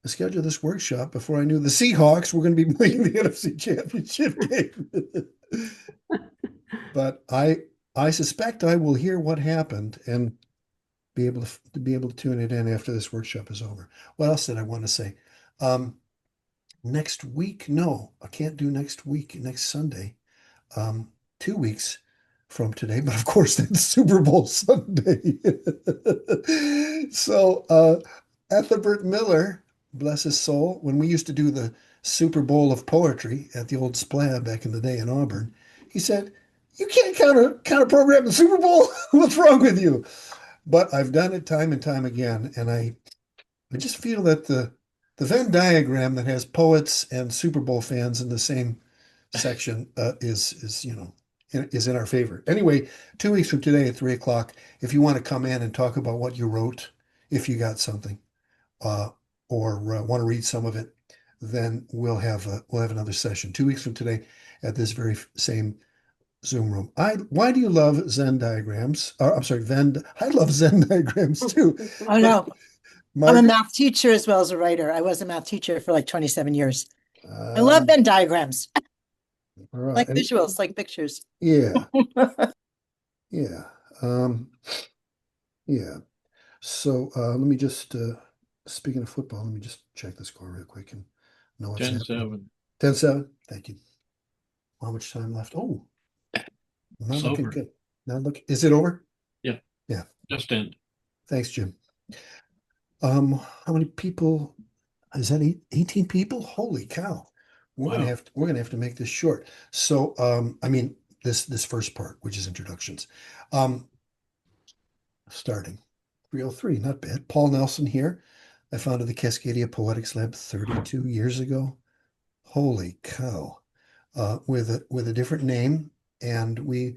schedule this workshop before I knew the Seahawks were going to be playing the NFC Championship game. But I suspect I will hear what happened and be able to tune it in after this workshop is over. What else did I want to say? Next week, no, I can't do next week, next Sunday. 2 weeks from today, but of course that's Super Bowl Sunday. So Ethelbert Miller, bless his soul, when we used to do the Super Bowl of poetry at the old Splat back in the day in Auburn, he said, "You can't counter program the Super Bowl. What's wrong with you?" But I've done it time and time again, and I just feel that the Venn diagram that has poets and Super Bowl fans in the same section is is in our favor. Anyway, 2 weeks from today at 3 o'clock, if you want to come in and talk about what you wrote, if you got something, uh, or want to read some of it, then we'll have another session 2 weeks from today at this very same Zoom room. Why do you love Zen diagrams? I'm sorry, Venn. I love Zen diagrams too. Oh But no, I'm a Margaret, math teacher as well as a writer. I was a math teacher for like 27 years. I uh, love Venn diagrams, all right, like visuals, like pictures. yeah, yeah, um, yeah. So let me just speaking of football, let me just check the score real quick and know what's happening. 10-7. 10-7. Thank you. How much time left? Oh, not It's looking over. good. Not look. Is it over? Yeah, Yeah. just end. Thanks, Jim. How many people? Is that 18 people? Holy cow. Wow. We're gonna have to make this short. So I mean this first part, which is introductions. Um Starting 303, not bad. Paul Nelson here. I founded the Cascadia Poetics Lab 32 years ago. Holy cow. With a different name, and we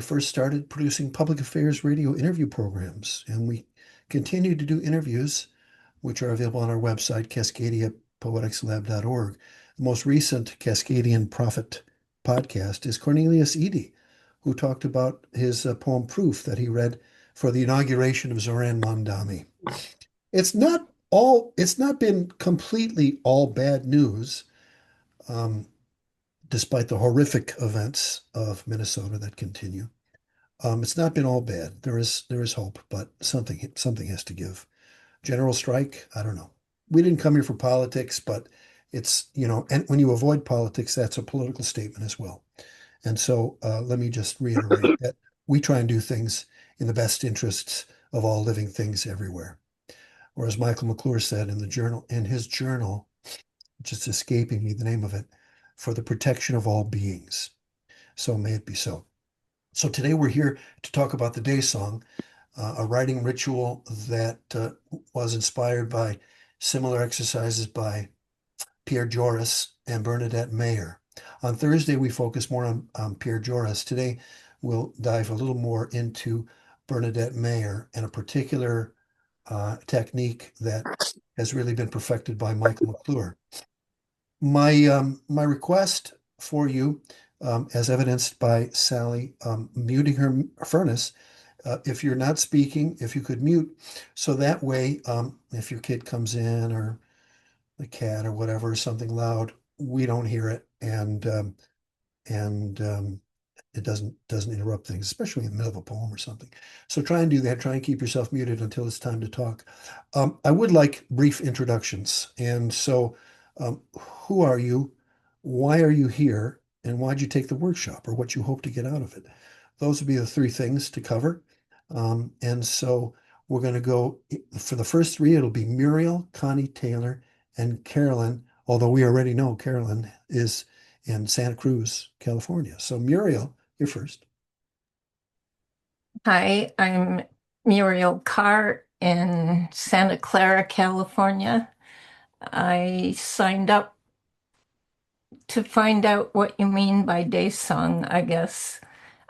first started producing public affairs radio interview programs, and we continue to do interviews, which are available on our website, cascadiapoeticslab.org. The most recent Cascadian Prophet podcast is Cornelius Eady, who talked about his poem Proof that he read for the inauguration of Zoran Mondami. It's not been completely all bad news, um, despite the horrific events of Minnesota that continue. It's not been all bad. There is hope, but something has to give. General strike, I don't know. We didn't come here for politics, but and when you avoid politics, that's a political statement as well. And so let me just reiterate that we try and do things in the best interests of all living things everywhere. Or as Michael McClure said in his journal, just escaping me the name of it, for the protection of all beings. So may it be so. So today we're here to talk about the DaySong, a writing ritual that was inspired by similar exercises by Pierre Joris and Bernadette Mayer. On Thursday, we focus more on Pierre Joris. Today, we'll dive a little more into Bernadette Mayer and a particular technique that has really been perfected by Michael McClure. My request for you, as evidenced by Sally muting her furnace, if you're not speaking, if you could mute, so that way, if your kid comes in or the cat or whatever, something loud, we don't hear it, and it doesn't interrupt things, especially in the middle of a poem or something. So try and do that. Try and keep yourself muted until it's time to talk. I would like brief introductions, and so who are you? Why are you here? And why'd you take the workshop, or what you hope to get out of it? Those would be the three things to cover. And so we're going to go for the first three. It'll be Muriel, Connie Taylor, and Carolyn, although we already know Carolyn is in Santa Cruz, California. So Muriel, you're first. Hi, I'm Muriel Carr in Santa Clara, California. I signed up to find out what you mean by DaySong, I guess.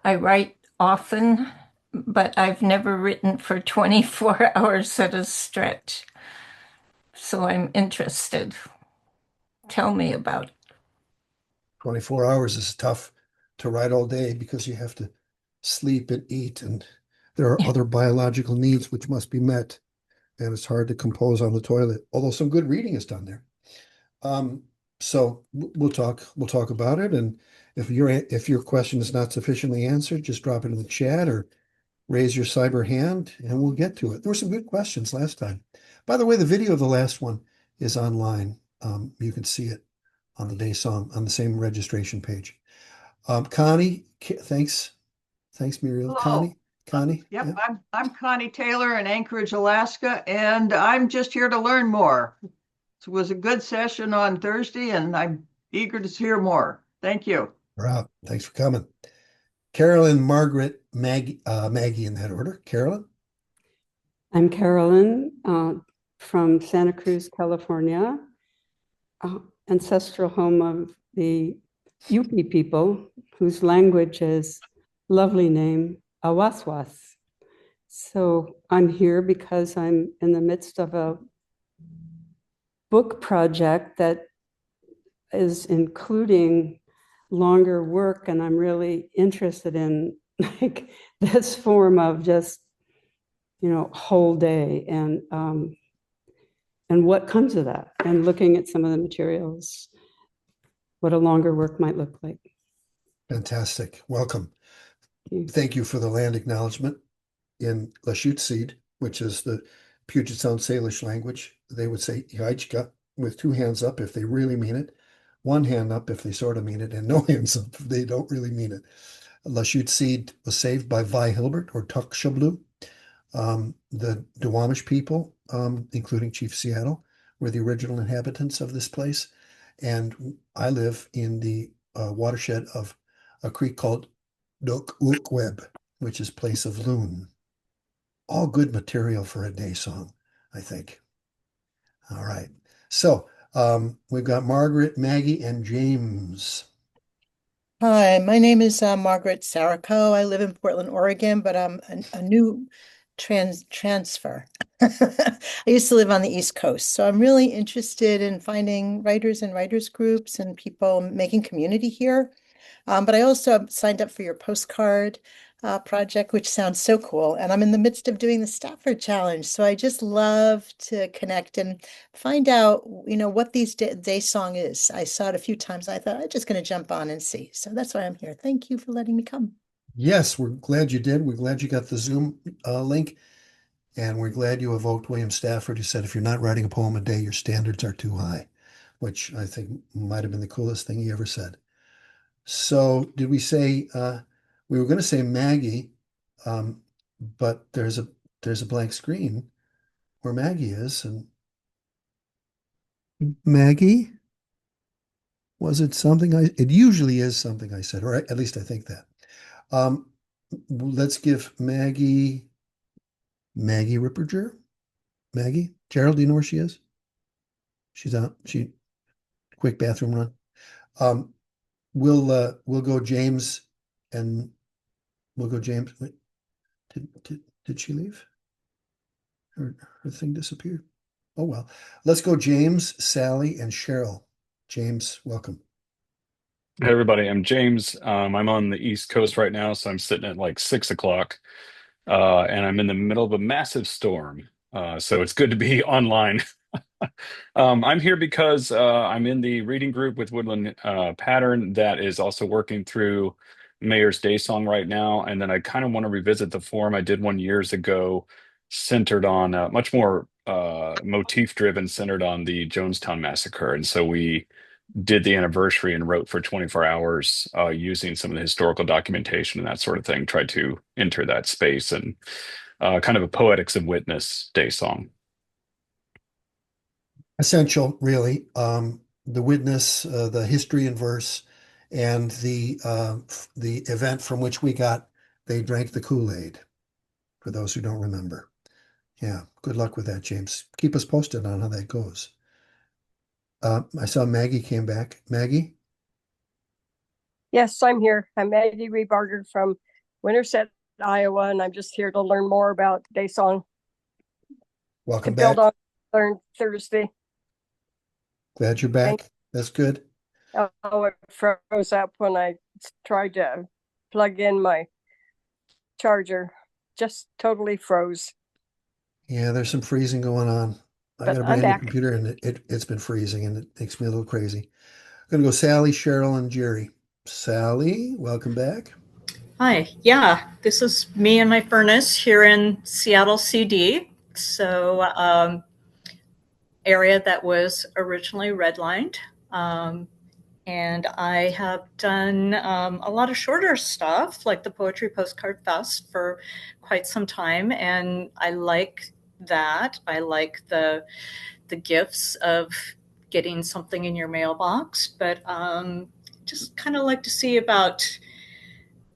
I write often, but I've never written for 24 hours at a stretch. So I'm interested. Tell me about it. 24 hours is tough to write all day because you have to sleep and eat, and there are other biological needs which must be met. and it's hard to compose on the toilet, although some good reading is done there. So we'll talk about it, and if your question is not sufficiently answered, just drop it in the chat or raise your cyber hand and we'll get to it. There were some good questions last time. By the way, the video of the last one is online. You can see it on the DaySong on the same registration page. Connie, thanks. Thanks, Muriel. Hello. Connie. Yep, Yeah. I'm Connie Taylor in Anchorage, Alaska, and I'm just here to learn more. It was a good session on Thursday, and I'm eager to hear more. Thank you. Wow. Thanks for coming. Carolyn, Margaret, Maggie in that order. Carolyn? I'm Carolyn from Santa Cruz, California, ancestral home of the Yupi people, whose language is lovely name, Awaswas. So I'm here because I'm in the midst of a book project that is including longer work, and I'm really interested in like this form of just, you know, whole day and what comes of that, and looking at some of the materials, what a longer work might look like. Fantastic. Welcome. Thank you. Thank you for the land acknowledgement in Lashutseed, which is the Puget Sound Salish language. They would say Yaichka with two hands up if they really mean it, one hand up if they sort of mean it, and no hands up if they don't really mean it. Lashutseed was saved by Vi Hilbert or Tuk Shablu. The Duwamish people, including Chief Seattle, were the original inhabitants of this place. And I live in the watershed of a creek called Dok-Uk-Web, which is Place of Loon. All good material for a day song, I think. All right. So we've got Margaret, Maggie, and James. Hi, my name is Margaret Saraco. I live in Portland, Oregon, but I'm a new transfer. I used to live on the East Coast, so I'm really interested in finding writers and writers groups and people making community here. But I also signed up for your postcard project, which sounds so cool. And I'm in the midst of doing the Stafford Challenge, so I just love to connect and find out, you know, what these day song is. I saw it a few times. I thought I'm just going to jump on and see. So that's why I'm here. Thank you for letting me come. Yes, we're glad you did. We're glad you got the Zoom link. And we're glad you evoked William Stafford, who said, if you're not writing a poem a day, your standards are too high, which I think might have been the coolest thing he ever said. So did we say, we were going to say Maggie, but there's a blank screen where Maggie is. And Maggie? Was it something it usually is something I said, or at least I think that. Let's give Maggie Ripperger. Maggie? Gerald, do you know where she is? She's out. Quick bathroom run. We'll go James and we'll go James. Wait, did she leave? Her thing disappeared. Oh well. Let's go James, Sally, and Cheryl. James, welcome. Hey everybody, I'm James. I'm on the East Coast right now, so I'm sitting at like 6 o'clock, and I'm in the middle of a massive storm. So it's good to be online. I'm here because I'm in the reading group with Woodland Pattern that is also working through Mayor's Day Song right now. And then I kind of want to revisit the forum I did one years ago, centered on much more motif driven, centered on the Jonestown Massacre. And so we did the anniversary and wrote for 24 hours using some of the historical documentation and that sort of thing, tried to enter that space and kind of a poetics of witness day song. Essential, really. The witness, the history in verse, and the event from which we got they drank the Kool-Aid, for those who don't remember. Yeah, good luck with that, James. Keep us posted on how that goes. I saw Maggie came back. Maggie? Yes, I'm here. I'm Maggie Rebarger from Winterset, Iowa, and I'm just here to learn more about DaySong. Welcome to build back. on learn Thursday. Glad you're back. That's good. Oh, it froze up when I tried to plug in my charger. Just totally froze. Yeah, there's some freezing going on. I But got a I'm brand new back. computer and it's been freezing and it makes me a little crazy. I'm gonna go Sally, Cheryl, and Jerry. Sally, welcome back. Hi, yeah, this is me and my furnace here in Seattle, CD. So, area that was originally redlined. Um, and I have done a lot of shorter stuff, like the Poetry Postcard Fest, for quite some time, and I like that. I like the gifts of getting something in your mailbox, but just kind of like to see about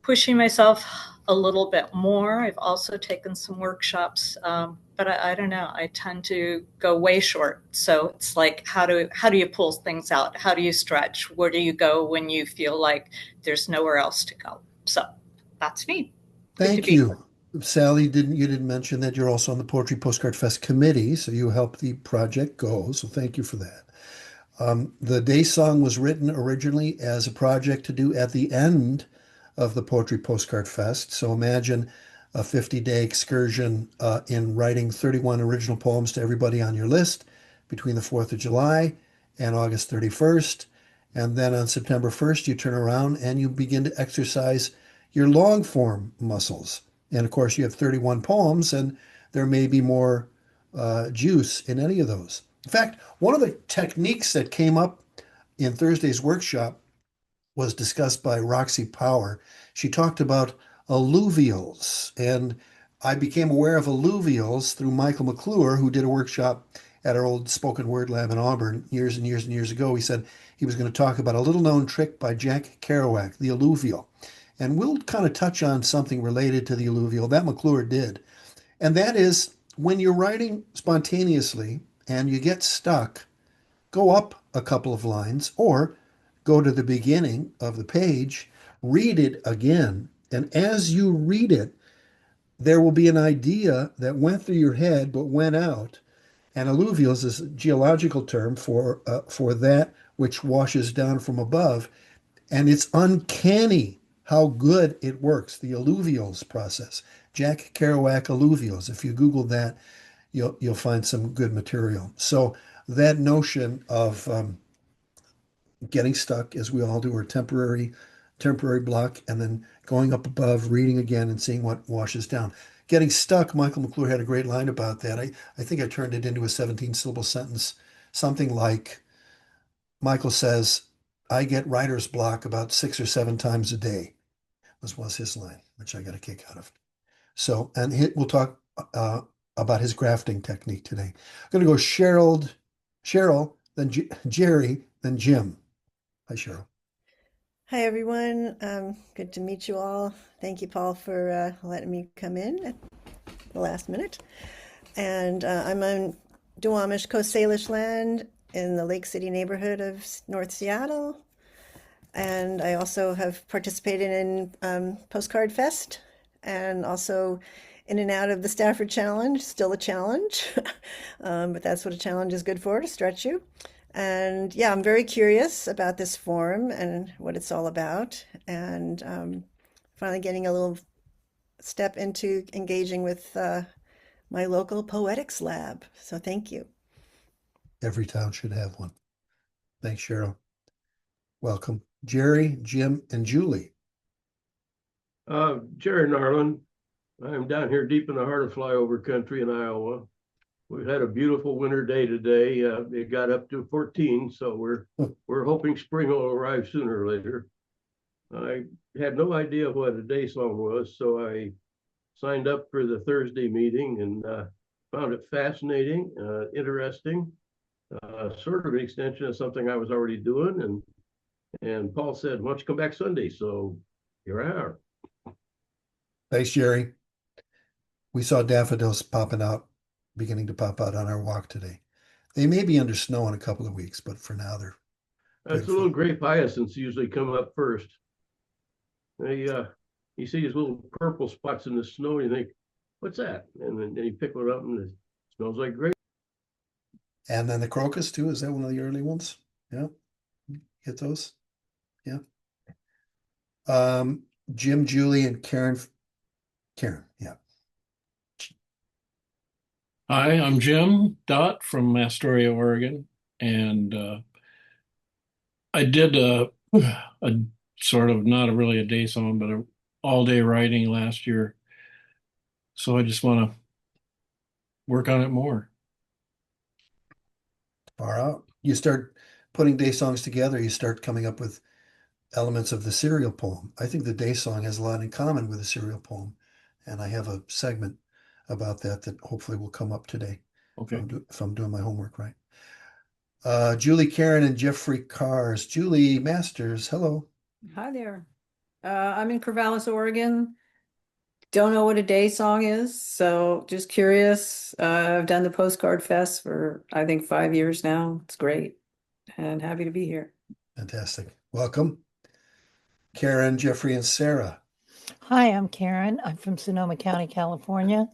pushing myself a little bit more. I've also taken some workshops, but I don't know. I tend to go way short. So it's like, how do you pull things out? How do you stretch? Where do you go when you feel like there's nowhere else to go? So that's me. Good to Thank be here. you. Sally, you didn't mention that you're also on the Poetry Postcard Fest committee, so you help the project go. So thank you for that. The DaySong was written originally as a project to do at the end of the Poetry Postcard Fest. So imagine a 50-day excursion in writing 31 original poems to everybody on your list between the 4th of July and August 31st. And then on September 1st, you turn around and you begin to exercise your long form muscles. And of course, you have 31 poems, and there may be more juice in any of those. In fact, one of the techniques that came up in Thursday's workshop was discussed by Roxy Power. She talked about alluvials, and I became aware of alluvials through Michael McClure, who did a workshop at our old spoken word lab in Auburn years and years and years ago. He said he was going to talk about a little known trick by Jack Kerouac, the alluvial. And we'll kind of touch on something related to the alluvial that McClure did. And that is when you're writing spontaneously and you get stuck, go up a couple of lines or go to the beginning of the page, read it again. And as you read it, there will be an idea that went through your head but went out. And alluvials is a geological term for that which washes down from above. And it's uncanny how good it works, the alluvials process. Jack Kerouac alluvials. If you Google that, you'll find some good material. So that notion of getting stuck, as we all do, or temporary block, and then going up above, reading again, and seeing what washes down. Getting stuck, Michael McClure had a great line about that. I think I turned it into a 17-syllable sentence, something like Michael says, I get writer's block about 6 or 7 times a day, was his line, which I got a kick out of. So, and we'll talk about his grafting technique today. I'm going to go Cheryl, then Jerry, then Jim. Hi, Cheryl. Hi, everyone. Good to meet you all. Thank you, Paul, for letting me come in at the last minute. And I'm on Duwamish Coast Salish land in the Lake City neighborhood of North Seattle. And I also have participated in Postcard Fest and also in and out of the Stafford Challenge, still a challenge. But that's what a challenge is good for, to stretch you. And yeah, I'm very curious about this forum and what it's all about. And finally getting a little step into engaging with my local poetics lab. So thank you. Every town should have one. Thanks, Cheryl. Welcome. Jerry, Jim, and Julie. Jerry Narland. I'm down here deep in the heart of flyover country in Iowa. We've had a beautiful winter day today. It got up to 14, so we're hoping spring will arrive sooner or later. I had no idea what a DaySong was, so I signed up for the Thursday meeting and found it fascinating, interesting, sort of an extension of something I was already doing. And Paul said, why don't you come back Sunday? So here I are. Thanks, Jerry. We saw daffodils beginning to pop out on our walk today. They may be under snow in a couple of weeks, but for now they're That's a little grape hyacinths usually come up first. They you see these little purple spots in the snow, and you think, what's that? And then you pick one up and it smells like grape. And then the crocus too. Is that one of the early ones? Yeah. Get those? Yeah. Jim, Julie, and Karen. Karen, yeah. Hi, I'm Jim Dot from Astoria, Oregon, and I did a sort of not a really a day song, but a all day writing last year. So I just want to work on it more. Far out. You start putting day songs together, you start coming up with elements of the serial poem. I think the day song has a lot in common with the serial poem, and I have a segment about that that hopefully will come up today Okay. if I'm doing my homework right. Julie Karen and Jeffrey Cars. Julie Masters, hello. Hi there. I'm in Corvallis, Oregon. Don't know what a day song is, so just curious. I've done the Postcard Fest for I think 5 years now. It's great and happy to be here. Fantastic. Welcome. Karen, Jeffrey, and Sarah. Hi, I'm Karen. I'm from Sonoma County, California.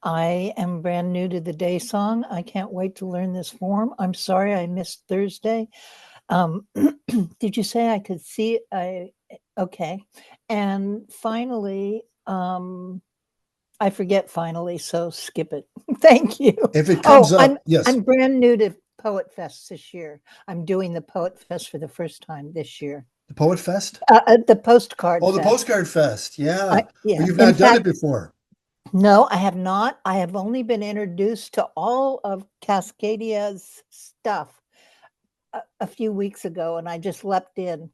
I am brand new to the day song. I can't wait to learn this form. I'm sorry I missed Thursday. Did you say I could see? Okay. And finally, I forget finally, so skip it. Thank you. If it comes up, yes. I'm brand new to Poet Fest this year. I'm doing the Poet Fest for the first time this year. The Poet Fest? The Postcard Oh, the Fest. Postcard Fest. Yeah. Yeah. Well, you've not done it before. No, I have not. I have only been introduced to all of Cascadia's stuff a few weeks ago, and I just leapt in.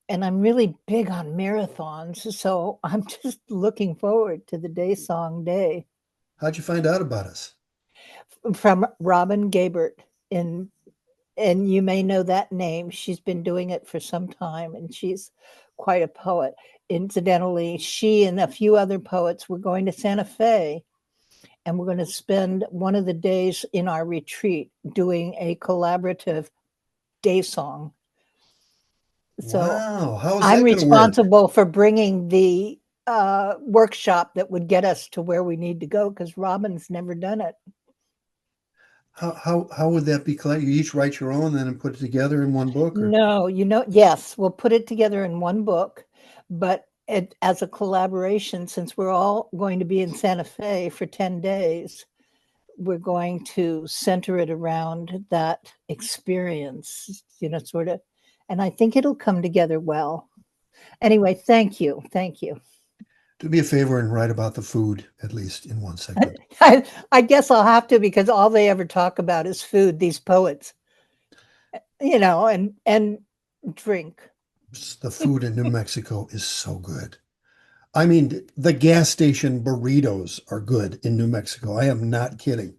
And I'm really big on marathons, so I'm just looking forward to the Day Song Day. How'd you find out about us? From Robin Gabert, and you may know that name. She's been doing it for some time, and she's quite a poet. Incidentally, she and a few other poets were going to Santa Fe, and we're going to spend one of the days in our retreat doing a collaborative day song. So wow, how is I'm that responsible for bringing the workshop that would get us to where we need to go, because Robin's never done it. How would that be collected? You each write your own, then put it together in one book? Or? No, yes, we'll put it together in one book, but as a collaboration, since we're all going to be in Santa Fe for 10 days, we're going to center it around that experience, sort of, and I think it'll come together well. Anyway, thank you. Do me a favor and write about the food, at least in one segment. I guess I'll have to, because all they ever talk about is food, these poets, and drink. The food in New Mexico is so good. I mean, the gas station burritos are good in New Mexico. I am not kidding.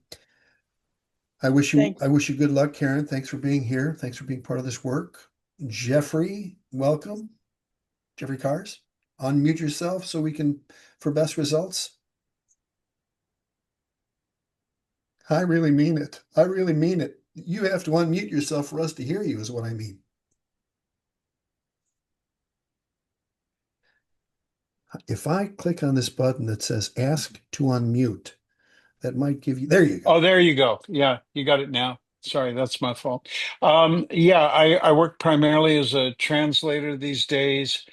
I wish you good luck, Karen. Thanks for being here. Thanks for being part of this work. Jeffrey, welcome. Jeffrey Cars, unmute yourself so we can, for best results. I really mean it. I really mean it. You have to unmute yourself for us to hear you, is what I mean. If I click on this button that says ask to unmute, that might give you, there you go. Oh, there you go. Yeah, you got it now. Sorry, that's my fault. Yeah, I work primarily as a translator these days.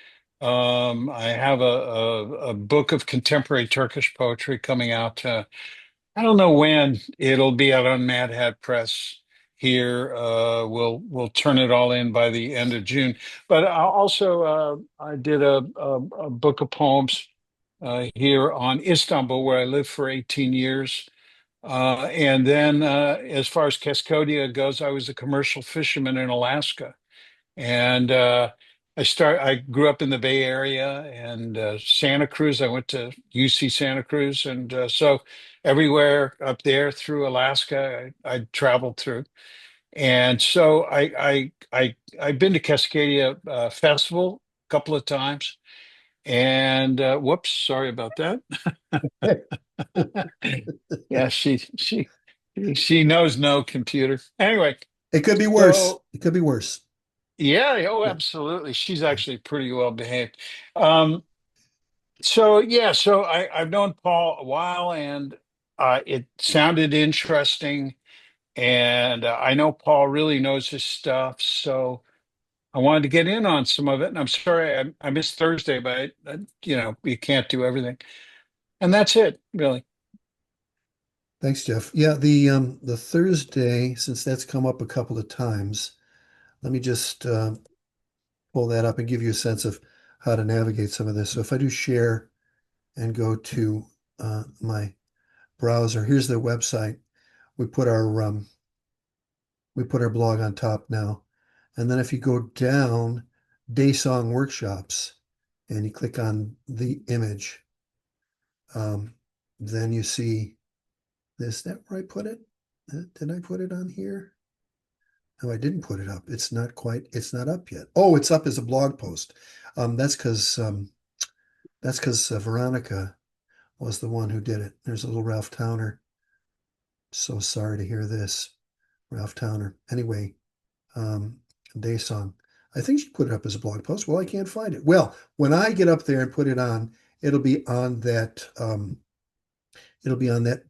I have a book of contemporary Turkish poetry coming out. I don't know when it'll be out on Mad Hat Press here. We'll turn it all in by the end of June. But I did a book of poems here on Istanbul, where I lived for 18 years. And then as far as Cascadia goes, I was a commercial fisherman in Alaska. And I grew up in the Bay Area and Santa Cruz. I went to UC Santa Cruz. And so everywhere up there through Alaska, I traveled through. And so I've been to Cascadia Festival a couple of times. And whoops, sorry about that. Yeah, she knows no computer. Anyway, it could be worse. It could be worse. Yeah, oh, absolutely. She's actually pretty well behaved. So I've known Paul a while, and it sounded interesting, and I know Paul really knows his stuff, so I wanted to get in on some of it. And I'm sorry I missed Thursday, but you can't do everything, and that's it, really. Thanks, Jeff. Yeah, the Thursday, since that's come up a couple of times, let me just pull that up and give you a sense of how to navigate some of this. So if I do share and go to my browser, here's the website. We put our blog on top now. And then if you go down, DaySong workshops, and you click on the image, then you see this. Is that where I put it? Did I put it on here? No, I didn't put it up. It's not up yet. Oh, it's up as a blog post. That's because Veronica was the one who did it. There's a little Ralph Towner. So sorry to hear this, Ralph Towner. Anyway, DaySong. I think she put it up as a blog post. Well, I can't find it. Well, when I get up there and put it on, it'll be on that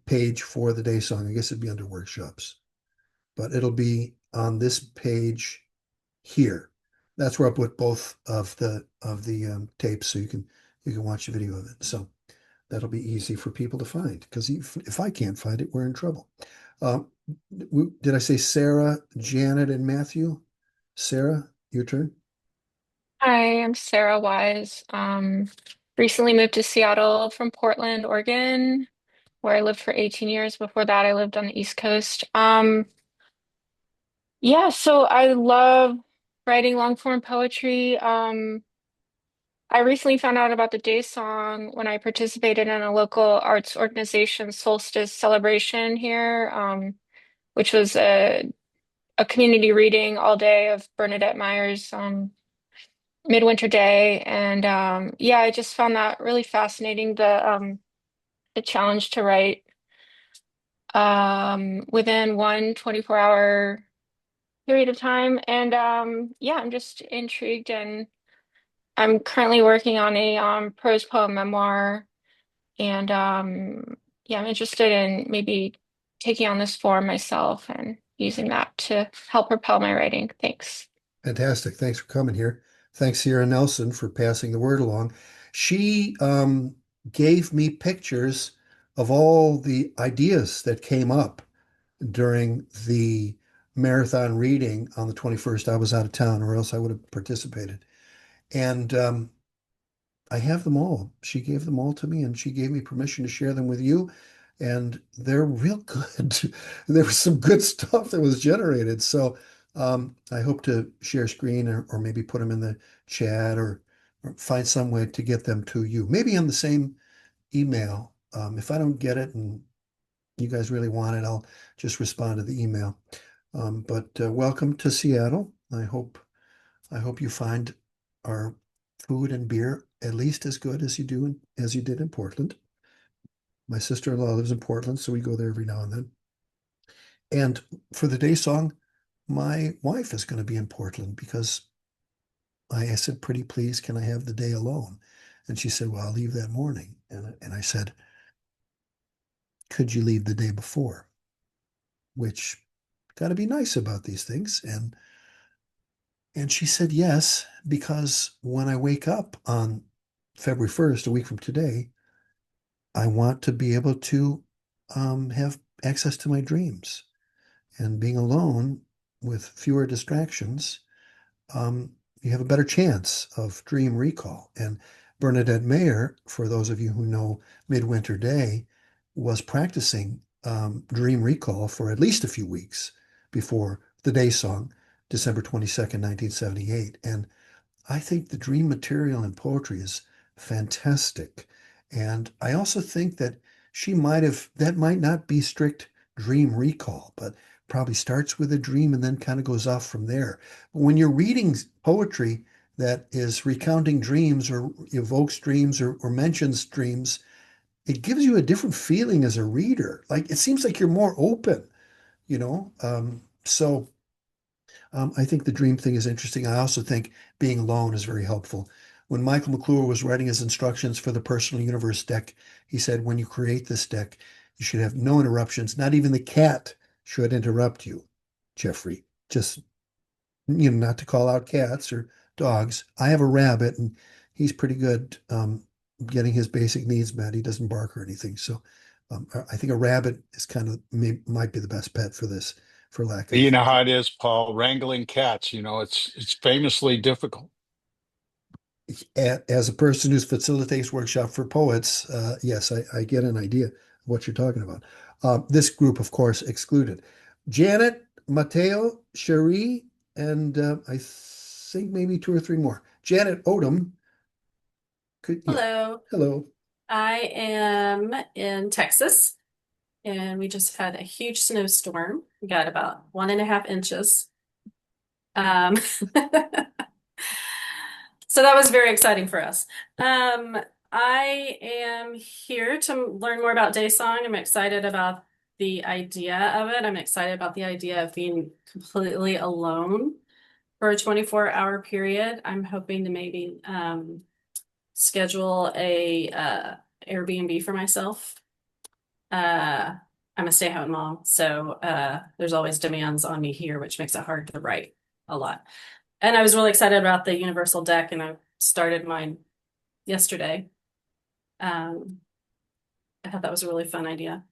page for the DaySong. I guess it'd be under workshops, but it'll be on this page here. That's where I put both of the tapes, so you can watch a video of it. So that'll be easy for people to find, because if I can't find it, we're in trouble. Did I say Sarah, Janet, and Matthew? Sarah, your turn. Hi, I'm Sarah Wise. Recently moved to Seattle from Portland, Oregon, where I lived for 18 years. Before that, I lived on the East Coast. Yeah, so I love writing long form poetry. I recently found out about the Day Song when I participated in a local arts organization solstice celebration here, which was a community reading all day of Bernadette Meyer's Midwinter Day. And yeah, I just found that really fascinating, the challenge to write within one 24-hour period of time. And yeah, I'm just intrigued, and I'm currently working on a prose poem memoir. And yeah, I'm interested in maybe taking on this form myself and using that to help propel my writing. Thanks. Fantastic. Thanks for coming here. Thanks, Sierra Nelson, for passing the word along. She gave me pictures of all the ideas that came up during the marathon reading on the 21st. I was out of town, or else I would have participated. And I have them all. She gave them all to me, and she gave me permission to share them with you. And they're real good. There was some good stuff that was generated. So I hope to share screen, or maybe put them in the chat, or find some way to get them to you. Maybe on the same email. If I don't get it and you guys really want it, I'll just respond to the email. But welcome to Seattle. I hope you find our food and beer at least as good as you did in Portland. My sister-in-law lives in Portland, so we go there every now and then. And for the Day Song, my wife is going to be in Portland, because I said, pretty please, can I have the day alone? And she said, well, I'll leave that morning. And I said, could you leave the day before? Which, got to be nice about these things. And she said yes, because when I wake up on February 1st, a week from today, I want to be able to have access to my dreams. And being alone with fewer distractions, you have a better chance of dream recall. And Bernadette Mayer, for those of you who know Midwinter Day, was practicing dream recall for at least a few weeks before the Day Song, December 22nd, 1978. And I think the dream material in poetry is fantastic. And I also think that that might not be strict dream recall, but probably starts with a dream and then kind of goes off from there. But when you're reading poetry that is recounting dreams, or evokes dreams, or mentions dreams, it gives you a different feeling as a reader. Like, it seems like you're more open, you know? So I think the dream thing is interesting. I also think being alone is very helpful. When Michael McClure was writing his instructions for the Personal Universe deck, he said, when you create this deck, you should have no interruptions. Not even the cat should interrupt you, Jeffrey. Just, not to call out cats or dogs. I have a rabbit, and he's pretty good getting his basic needs met. He doesn't bark or anything. So I think a rabbit is might be the best pet for this, for lack You of. know how it is, Paul, wrangling cats, it's famously difficult. As a person who facilitates workshop for poets, yes, I get an idea of what you're talking about. This group, of course, excluded. Janet, Mateo, Cherie, and I think maybe two or three more. Janet Odom. Hello. Hello. I am in Texas, and we just had a huge snowstorm. We got about 1.5 inches. So that was very exciting for us. I am here to learn more about DaySong. I'm excited about the idea of it. I'm excited about the idea of being completely alone for a 24-hour period. I'm hoping to maybe schedule a Airbnb for myself. I'm a stay-at-home mom, so there's always demands on me here, which makes it hard to write a lot. And I was really excited about the universal deck, and I started mine yesterday. I thought that was a really fun idea.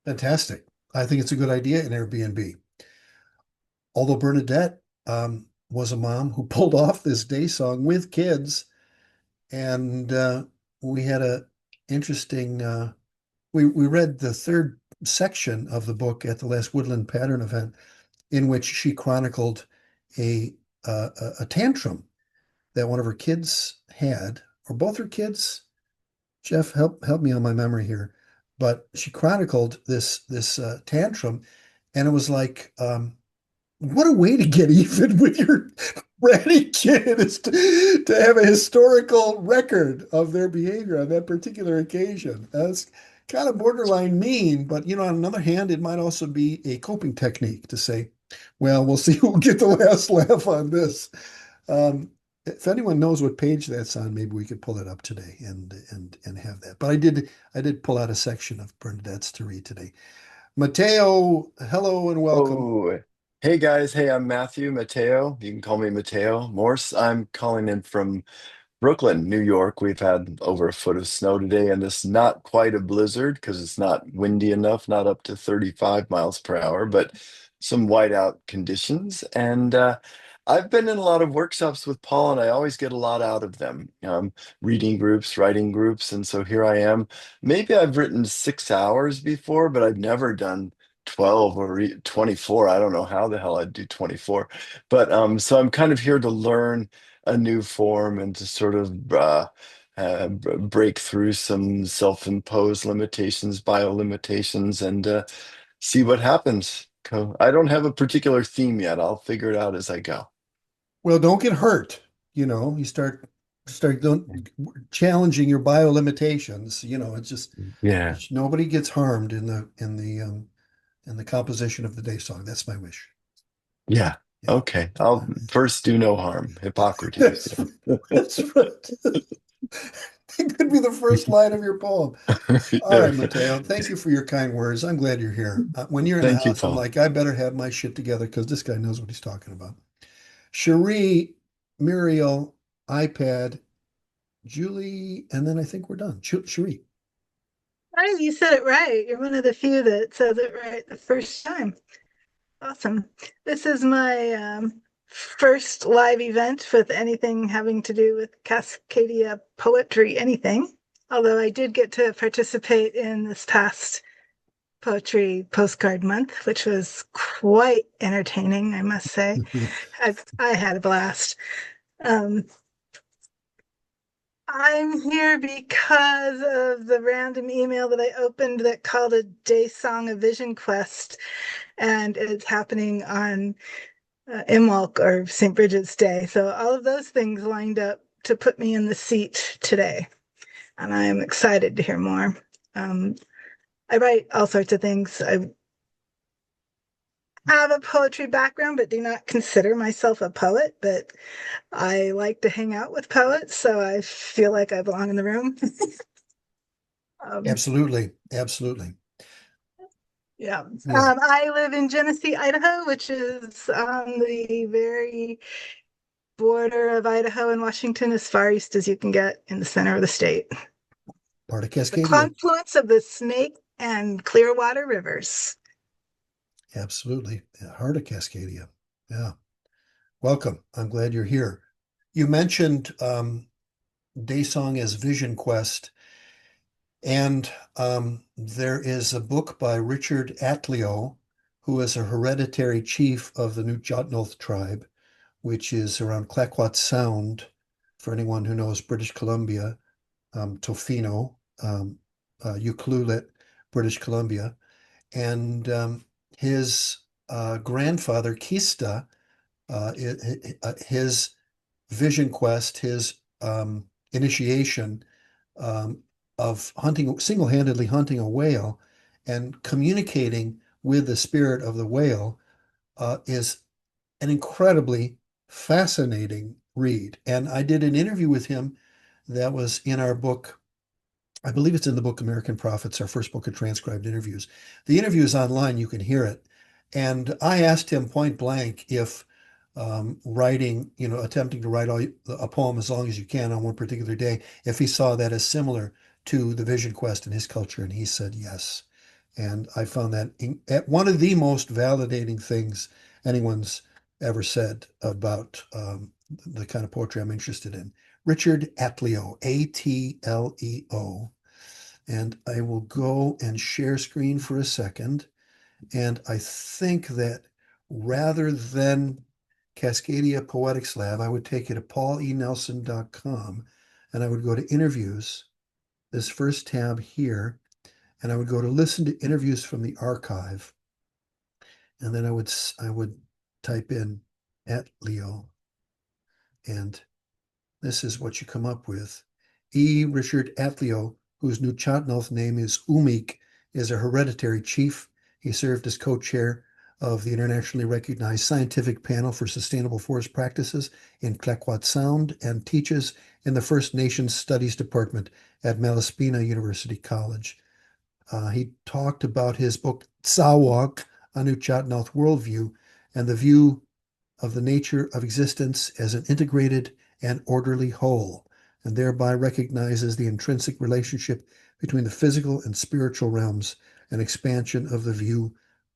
Fantastic. I think it's a good idea in Airbnb. Although Bernadette was a mom who pulled off this DaySong with kids, and we had a interesting. We read the third section of the book at the last Woodland Pattern event, in which she chronicled a tantrum that one of her kids had, or both her kids. Jeff, help me on my memory here. But she chronicled this tantrum, and it was like, what a way to get even with your bratty kid, is to have a historical record of their behavior on that particular occasion. That's kind of borderline mean, but on another hand, it might also be a coping technique to say, well, we'll see who will get the last laugh on this. If anyone knows what page that's on, maybe we could pull it up today and have that. But I did pull out a section of Bernadette's to read today. Mateo, hello and welcome. Oh, hey guys. Hey, I'm Matthew Mateo. You can call me Mateo Morse. I'm calling in from Brooklyn, New York. We've had over a foot of snow today, and it's not quite a blizzard because it's not windy enough, not up to 35 miles per hour, but some whiteout conditions. And I've been in a lot of workshops with Paul, and I always get a lot out of them. Reading groups, writing groups, and so here I am. Maybe I've written 6 hours before, but I've never done 12 or 24. I don't know how the hell I'd do 24. But so I'm kind of here to learn a new form and to sort of break through some self-imposed limitations, bio limitations, and see what happens. I don't have a particular theme yet. I'll figure it out as I go. Well, don't get hurt. You start challenging your bio limitations. It's just Yeah. nobody gets harmed in the composition of the DaySong. That's my wish. Yeah. Yeah. Okay. I'll first do no harm. Hippocrates. That's right. It could be the first line of your poem. All right, Mateo, thank you for your kind words. I'm glad you're here. When you're in the Thank you, house, I'm Paul. like, I better have my shit together because this guy knows what he's talking about. Cherie, Muriel, iPad, Julie, and then I think we're done. Cherie. Hi, you said it right. You're one of the few that says it right the first time. Awesome. This is my first live event with anything having to do with Cascadia poetry, anything. Although I did get to participate in this past Poetry Postcard Month, which was quite entertaining, I must say. I had a blast. I'm here because of the random email that I opened that called a DaySong a Vision Quest, and it's happening on Imbolc or Saint Brigid's Day. So all of those things lined up to put me in the seat today, and I am excited to hear more. I write all sorts of things. I have a poetry background, but do not consider myself a poet, but I like to hang out with poets, so I feel like I belong in the room. Absolutely. Yeah. I live in Genesee, Idaho, which is on the very border of Idaho and Washington, as far east as you can get in the center of the state. part of The Cascadia. confluence of the Snake and Clearwater rivers. Absolutely. Yeah, heart of Cascadia. Yeah. Welcome. I'm glad you're here. You mentioned DaySong as Vision Quest, and there is a book by Richard Atleo, who is a hereditary chief of the Nujotnoth tribe, which is around Clayoquot Sound, for anyone who knows British Columbia, Tofino, Ucluelet, British Columbia. And his grandfather, Kista, his vision quest, his initiation of hunting, single-handedly hunting a whale and communicating with the spirit of the whale is an incredibly fascinating read. And I did an interview with him that was in our book. I believe it's in the book American Prophets, our first book of transcribed interviews. The interview is online, you can hear it. And I asked him point blank if writing, attempting to write a poem as long as you can on one particular day, if he saw that as similar to the Vision Quest in his culture. And he said yes. And I found that one of the most validating things anyone's ever said about the kind of poetry I'm interested in. Richard Atleo, Atleo. And I will go and share screen for a second. And I think that rather than Cascadia Poetics Lab, I would take you to paulenelson.com and I would go to interviews, this first tab here, and I would go to listen to interviews from the archive. And then I would type in Leo, and this is what you come up with. Richard Atleo, whose Nujotnoth name is Umik, is a hereditary chief. He served as co-chair of the internationally recognized Scientific Panel for Sustainable Forest Practices in Clayoquot Sound and teaches in the First Nations Studies Department at Malaspina University College. He talked about his book, Tsawak, A Nujotnoth Worldview, and the view of the nature of existence as an integrated and orderly whole, and thereby recognizes the intrinsic relationship between the physical and spiritual realms, an expansion of the view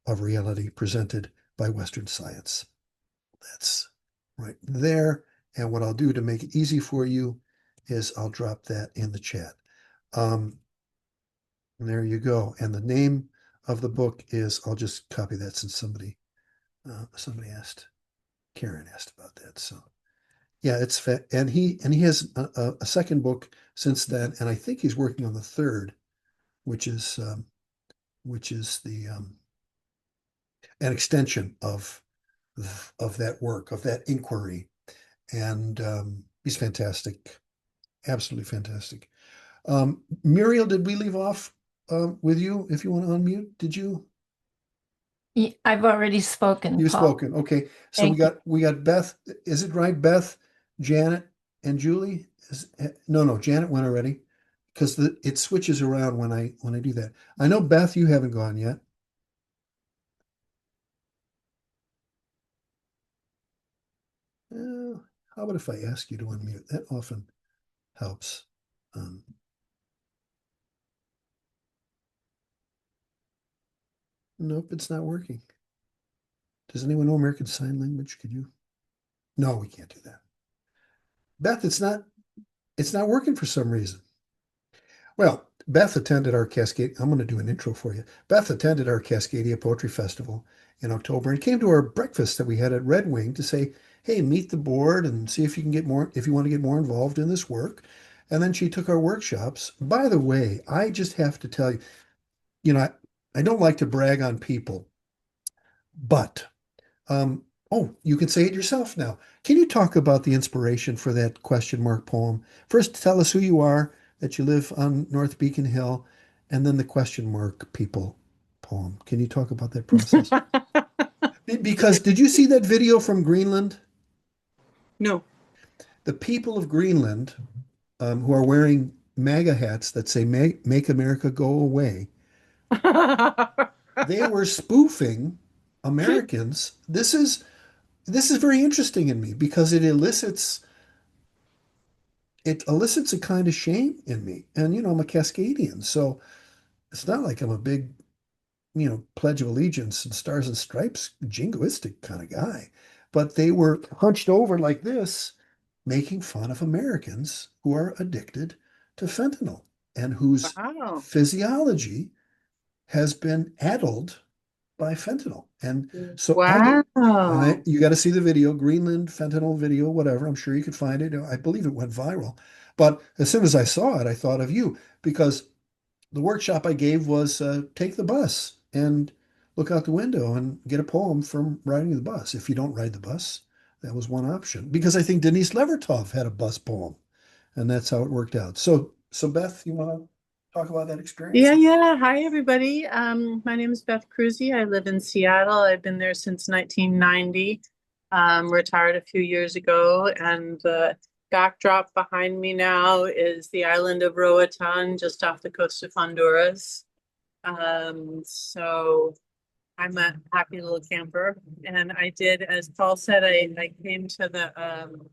of reality presented by Western science. That's right there. And what I'll do to make it easy for you is I'll drop that in the chat. There you go. And the name of the book is, I'll just copy that since somebody asked, Karen asked about that. So yeah, it's and he has a second book since then, and I think he's working on the third, which is the an extension of that work, of that inquiry, and he's fantastic, absolutely fantastic. Muriel, did we leave off with you? If you want to unmute, did you? I've already spoken, You've Paul. spoken. Okay. So Thank we got Beth. Is it right? Beth, Janet, and Julie? No, Janet went already because it switches around when I do that. I know Beth, you haven't gone yet. How about if I ask you to unmute? That often helps. Nope, it's not working. Does anyone know American Sign Language? Could you? No, we can't do that. Beth, it's not working for some reason. Well, Beth attended our Cascadia. I'm going to do an intro for you. Beth attended our Cascadia Poetry Festival in October and came to our breakfast that we had at Red Wing to say, hey, meet the board and see if you can get more, if you want to get more involved in this work. And then she took our workshops. By the way, I just have to tell you, I don't like to brag on people, but you can say it yourself now. Can you talk about the inspiration for that question mark poem? First, tell us who you are, that you live on North Beacon Hill, and then the question mark people poem. Can you talk about that process? Because did you see that video from Greenland? No. The people of Greenland who are wearing MAGA hats that say Make America Go Away, they were spoofing Americans. This is very interesting in me because it elicits it elicits a kind of shame in me. And, I'm a Cascadian, so it's not like I'm a big, Pledge of Allegiance and Stars and Stripes jingoistic kind of guy. But they were hunched over like this, making fun of Americans who are addicted to fentanyl and whose Wow. physiology has been addled by fentanyl. And so Wow. you got to see the video, Greenland fentanyl video, whatever. I'm sure you could find it. I believe it went viral. But as soon as I saw it, I thought of you because the workshop I gave was take the bus and look out the window and get a poem from riding the bus. If you don't ride the bus, that was one option. Because I think Denise Levertov had a bus poem, and that's how it worked out. So Beth, you want to talk about that experience? Yeah. Hi, everybody. My name is Beth Cruzy. I live in Seattle. I've been there since 1990. Retired a few years ago, and the backdrop behind me now is the island of Roatan, just off the coast of Honduras. So I'm a happy little camper, and I did, as Paul said, I came to the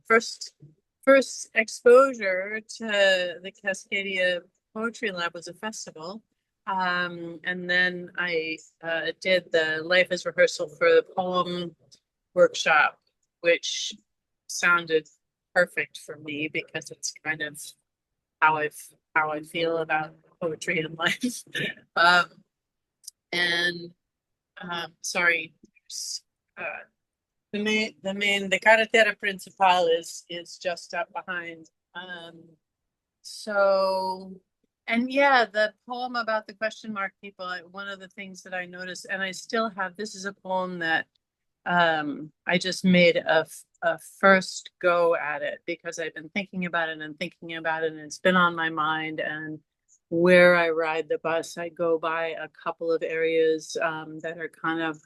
first exposure to the Cascadia Poetry Lab was a festival. And then I did the Life as Rehearsal for the poem workshop, which sounded perfect for me because it's kind of how I feel about poetry and life. And sorry, the carretera principal is just up behind. And yeah, the poem about the question mark people, one of the things that I noticed, and I still have, this is a poem that I just made a first go at it because I've been thinking about it and thinking about it, and it's been on my mind. And where I ride the bus, I go by a couple of areas that are kind of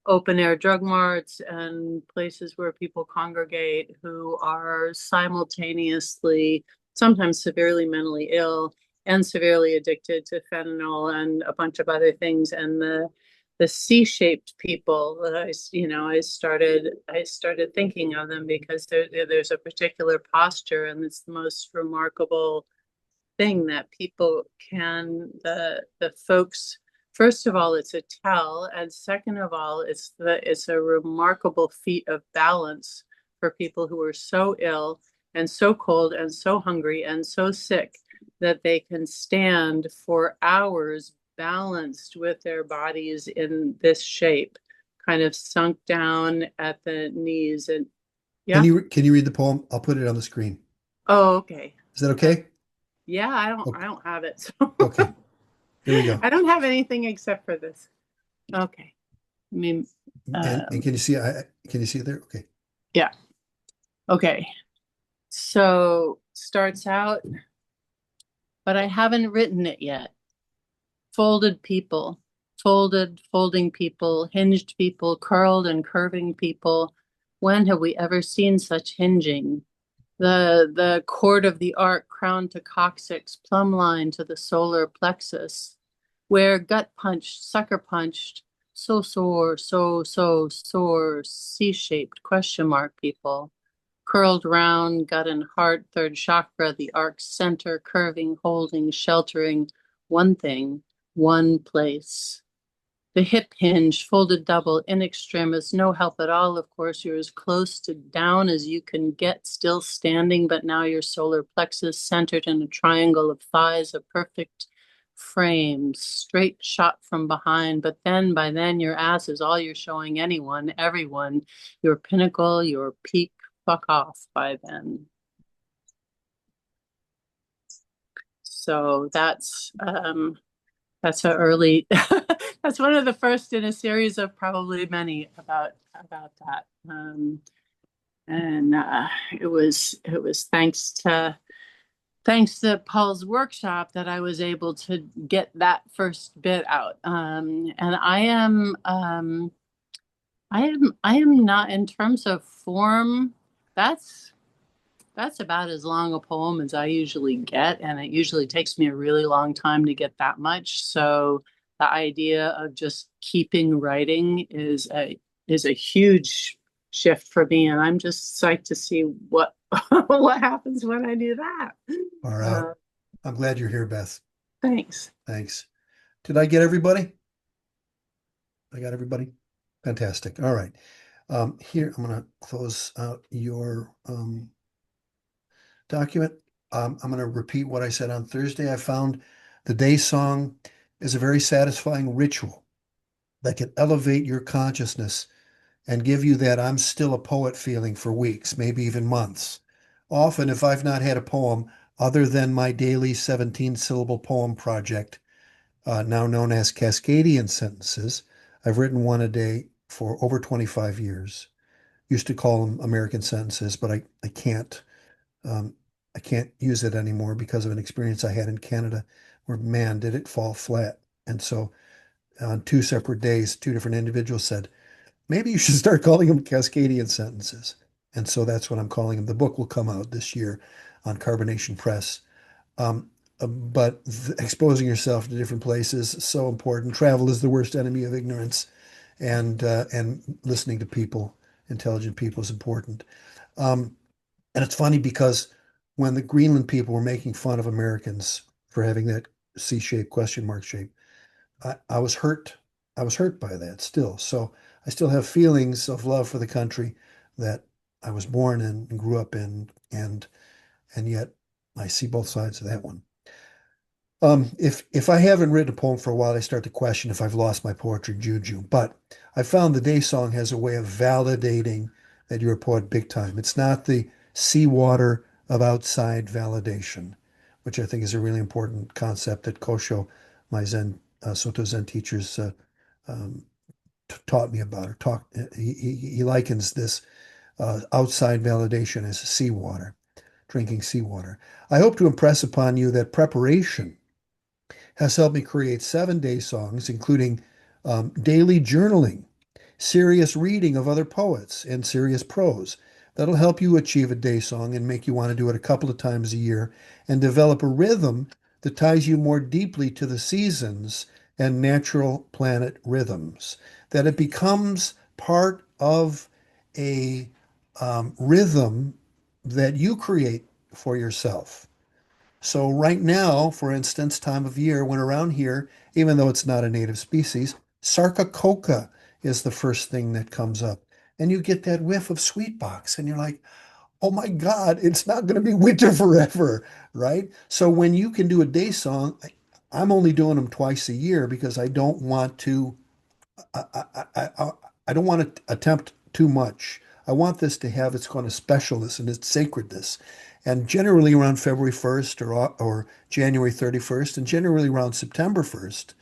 open air drug marts and places where people congregate who are simultaneously sometimes severely mentally ill and severely addicted to fentanyl and a bunch of other things. And the C-shaped people that I started thinking of them because there's a particular posture, and it's the most remarkable thing that people can, the folks, first of all, it's a tell, and second of all, it's a remarkable feat of balance for people who are so ill and so cold and so hungry and so sick that they can stand for hours balanced with their bodies in this shape, kind of sunk down at the knees. And yeah. Can you read the poem? I'll put it on the screen. Oh, okay. Is that okay? Yeah, I don't have it. So okay. Here we go. I don't have anything except for this. Okay. I mean, and can you see it there? Okay. Yeah. Okay. So starts out, but I haven't written it yet. Folded people, folding people, hinged people, curled and curving people. When have we ever seen such hinging? The cord of the arc crowned to coccyx, plumb line to the solar plexus, where gut punched, sucker punched, so sore, so sore, C-shaped question mark people. Curled round, gut and heart, third chakra, the arc's center, curving, holding, sheltering, one thing, one place. The hip hinge, folded double, in extremis, no help at all, of course. You're as close to down as you can get, still standing, but now your solar plexus centered in a triangle of thighs, a perfect frame, straight shot from behind. But then, by then, your ass is all you're showing anyone, everyone, your pinnacle, your peak, fuck off by then. So that's an early, that's one of the first in a series of probably many about that. And it was thanks to Paul's workshop that I was able to get that first bit out. And I am not, in terms of form, that's about as long a poem as I usually get, and it usually takes me a really long time to get that much. So the idea of just keeping writing is a huge shift for me, and I'm just psyched to see what what happens when I do that? Far out. I'm glad you're here, Beth. Thanks. Thanks. Did I get everybody? I got everybody? Fantastic. All right. Here, I'm going to close out your document. I'm going to repeat what I said on Thursday. I found the day song is a very satisfying ritual that can elevate your consciousness and give you that I'm still a poet feeling for weeks, maybe even months. Often, if I've not had a poem other than my daily 17-syllable poem project, now known as Cascadian Sentences, I've written one a day for over 25 years. Used to call them American sentences, but I can't. I can't use it anymore because of an experience I had in Canada where, man, did it fall flat. And so on two separate days, two different individuals said, maybe you should start calling them Cascadian sentences. And so that's what I'm calling them. The book will come out this year on Carbonation Press. But exposing yourself to different places is so important. Travel is the worst enemy of ignorance, and listening to people, intelligent people, is important. And it's funny because when the Greenland people were making fun of Americans for having that C-shaped question mark shape, I was hurt. I was hurt by that still. So I still have feelings of love for the country that I was born in and grew up in, and yet I see both sides of that one. If I haven't written a poem for a while, I start to question if I've lost my poetry juju. But I found the day song has a way of validating that you're a poet big time. It's not the seawater of outside validation, which I think is a really important concept that Kosho, my Soto Zen teachers, um, taught me about. Or he likens this outside validation as seawater, drinking seawater. I hope to impress upon you that preparation has helped me create 7 day songs, including daily journaling, serious reading of other poets, and serious prose. That'll help you achieve a day song and make you want to do it a couple of times a year and develop a rhythm that ties you more deeply to the seasons and natural planet rhythms. That it becomes part of a rhythm that you create for yourself. So right now, for instance, time of year, when around here, even though it's not a native species, Sarcoca is the first thing that comes up. And you get that whiff of sweet box, and you're like, oh my God, it's not going to be winter forever, right? So when you can do a day song, I'm only doing them twice a year because I don't want to I don't want to attempt too much. I want this to have its kind of specialness and its sacredness. And generally around February 1st or January 31st, and generally around September 1st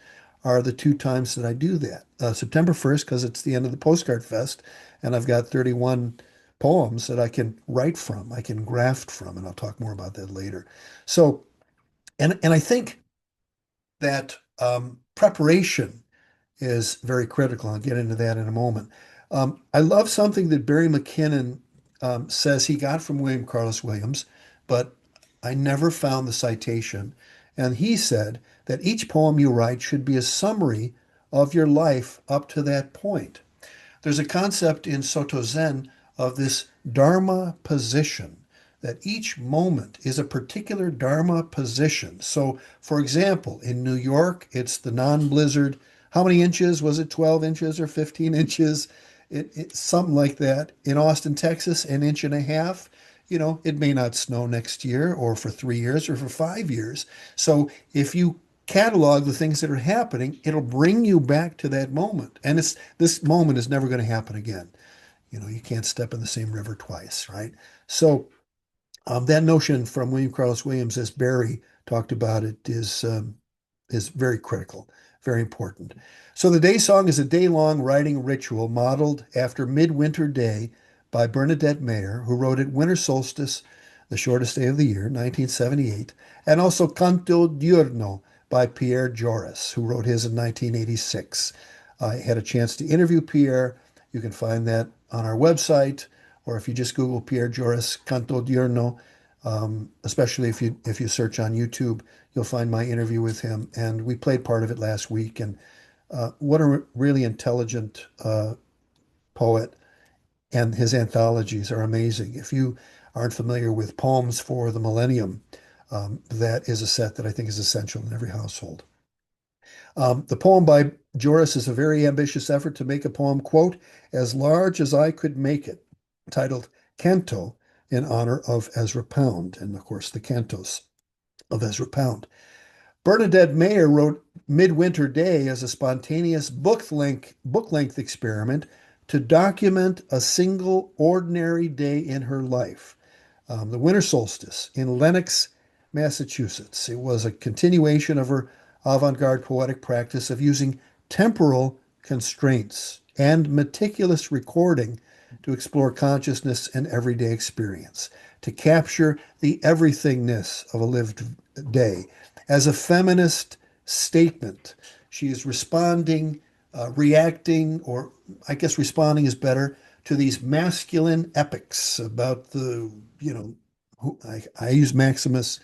are the two times that I do that. September 1st, because it's the end of the Postcard Fest, and I've got 31 poems that I can write from, I can graft from, and I'll talk more about that later. So, and I think that preparation is very critical. I'll get into that in a moment. I love something that Barry McKinnon says he got from William Carlos Williams, but I never found the citation. And he said that each poem you write should be a summary of your life up to that point. There's a concept in Soto Zen of this Dharma position, that each moment is a particular Dharma position. So, for example, in New York, it's the non-blizzard. How many inches? Was it 12 inches or 15 inches? Something like that. In Austin, Texas, an inch and a half. It may not snow next year or for 3 years or for 5 years. So if you catalog the things that are happening, it'll bring you back to that moment. And this moment is never going to happen again. You can't step in the same river twice, right? So that notion from William Carlos Williams, as Barry talked about it, is very critical, very important. So the day song is a day-long writing ritual modeled after Midwinter Day by Bernadette Mayer, who wrote it winter solstice, the shortest day of the year, 1978, and also Canto Diurno by Pierre Joris, who wrote his in 1986. I had a chance to interview Pierre. You can find that on our website, or if you just Google Pierre Joris Canto Diurno, especially if you search on YouTube, you'll find my interview with him. And we played part of it last week. And what a really intelligent poet, And his anthologies are amazing. If you aren't familiar with Poems for the Millennium, that is a set that I think is essential in every household. The poem by Joris is a very ambitious effort to make a poem, quote, as large as I could make it, titled Canto, in honor of Ezra Pound, and of course the cantos of Ezra Pound. Bernadette Mayer wrote Midwinter Day as a spontaneous book-length experiment to document a single ordinary day in her life. The winter solstice in Lenox, Massachusetts. It was a continuation of her avant-garde poetic practice of using temporal constraints and meticulous recording to explore consciousness and everyday experience, to capture the everythingness of a lived day. As a feminist statement, she is responding, reacting, or I guess responding is better, to these masculine epics about the, I use Maximus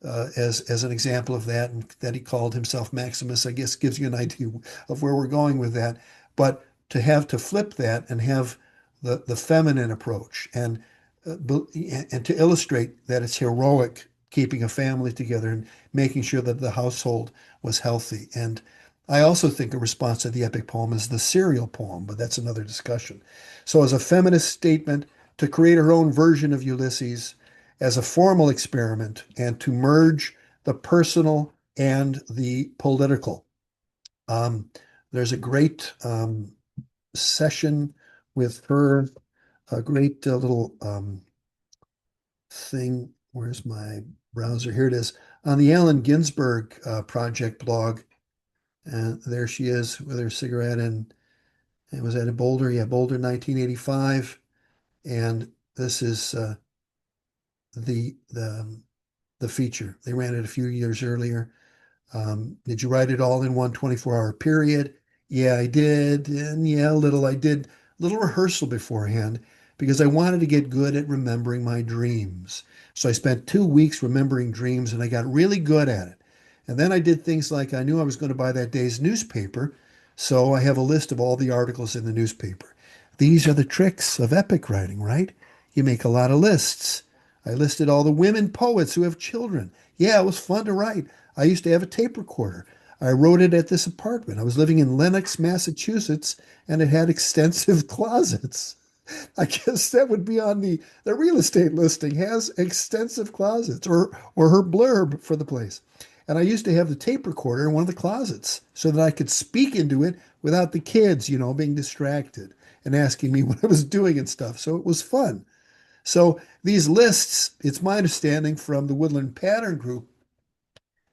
as an example of that, and that he called himself Maximus, I guess gives you an idea of where we're going with that. But to flip that and have the feminine approach and to illustrate that it's heroic keeping a family together and making sure that the household was healthy. And I also think a response to the epic poem is the serial poem, but that's another discussion. So as a feminist statement, to create her own version of Ulysses, as a formal experiment, and to merge the personal and the political. There's a great session with her, a great little thing. Where's my browser? Here it is. On the Allen Ginsberg Project blog. And there she is with her cigarette, and it was at Boulder. Yeah, Boulder, 1985. And this is the feature. They ran it a few years earlier. Did you write it all in one 24-hour period? Yeah, I did. And yeah, I did a little rehearsal beforehand because I wanted to get good at remembering my dreams. So I spent 2 weeks remembering dreams and I got really good at it. And then I did things like I knew I was going to buy that day's newspaper. So I have a list of all the articles in the newspaper. These are the tricks of epic writing, right? You make a lot of lists. I listed all the women poets who have children. Yeah, it was fun to write. I used to have a tape recorder. I wrote it at this apartment. I was living in Lenox, Massachusetts, and it had extensive closets. I guess that would be on the real estate listing, has extensive closets, or her blurb for the place. And I used to have the tape recorder in one of the closets so that I could speak into it without the kids, being distracted and asking me what I was doing and stuff. So it was fun. So these lists, it's my understanding from the Woodland Pattern Group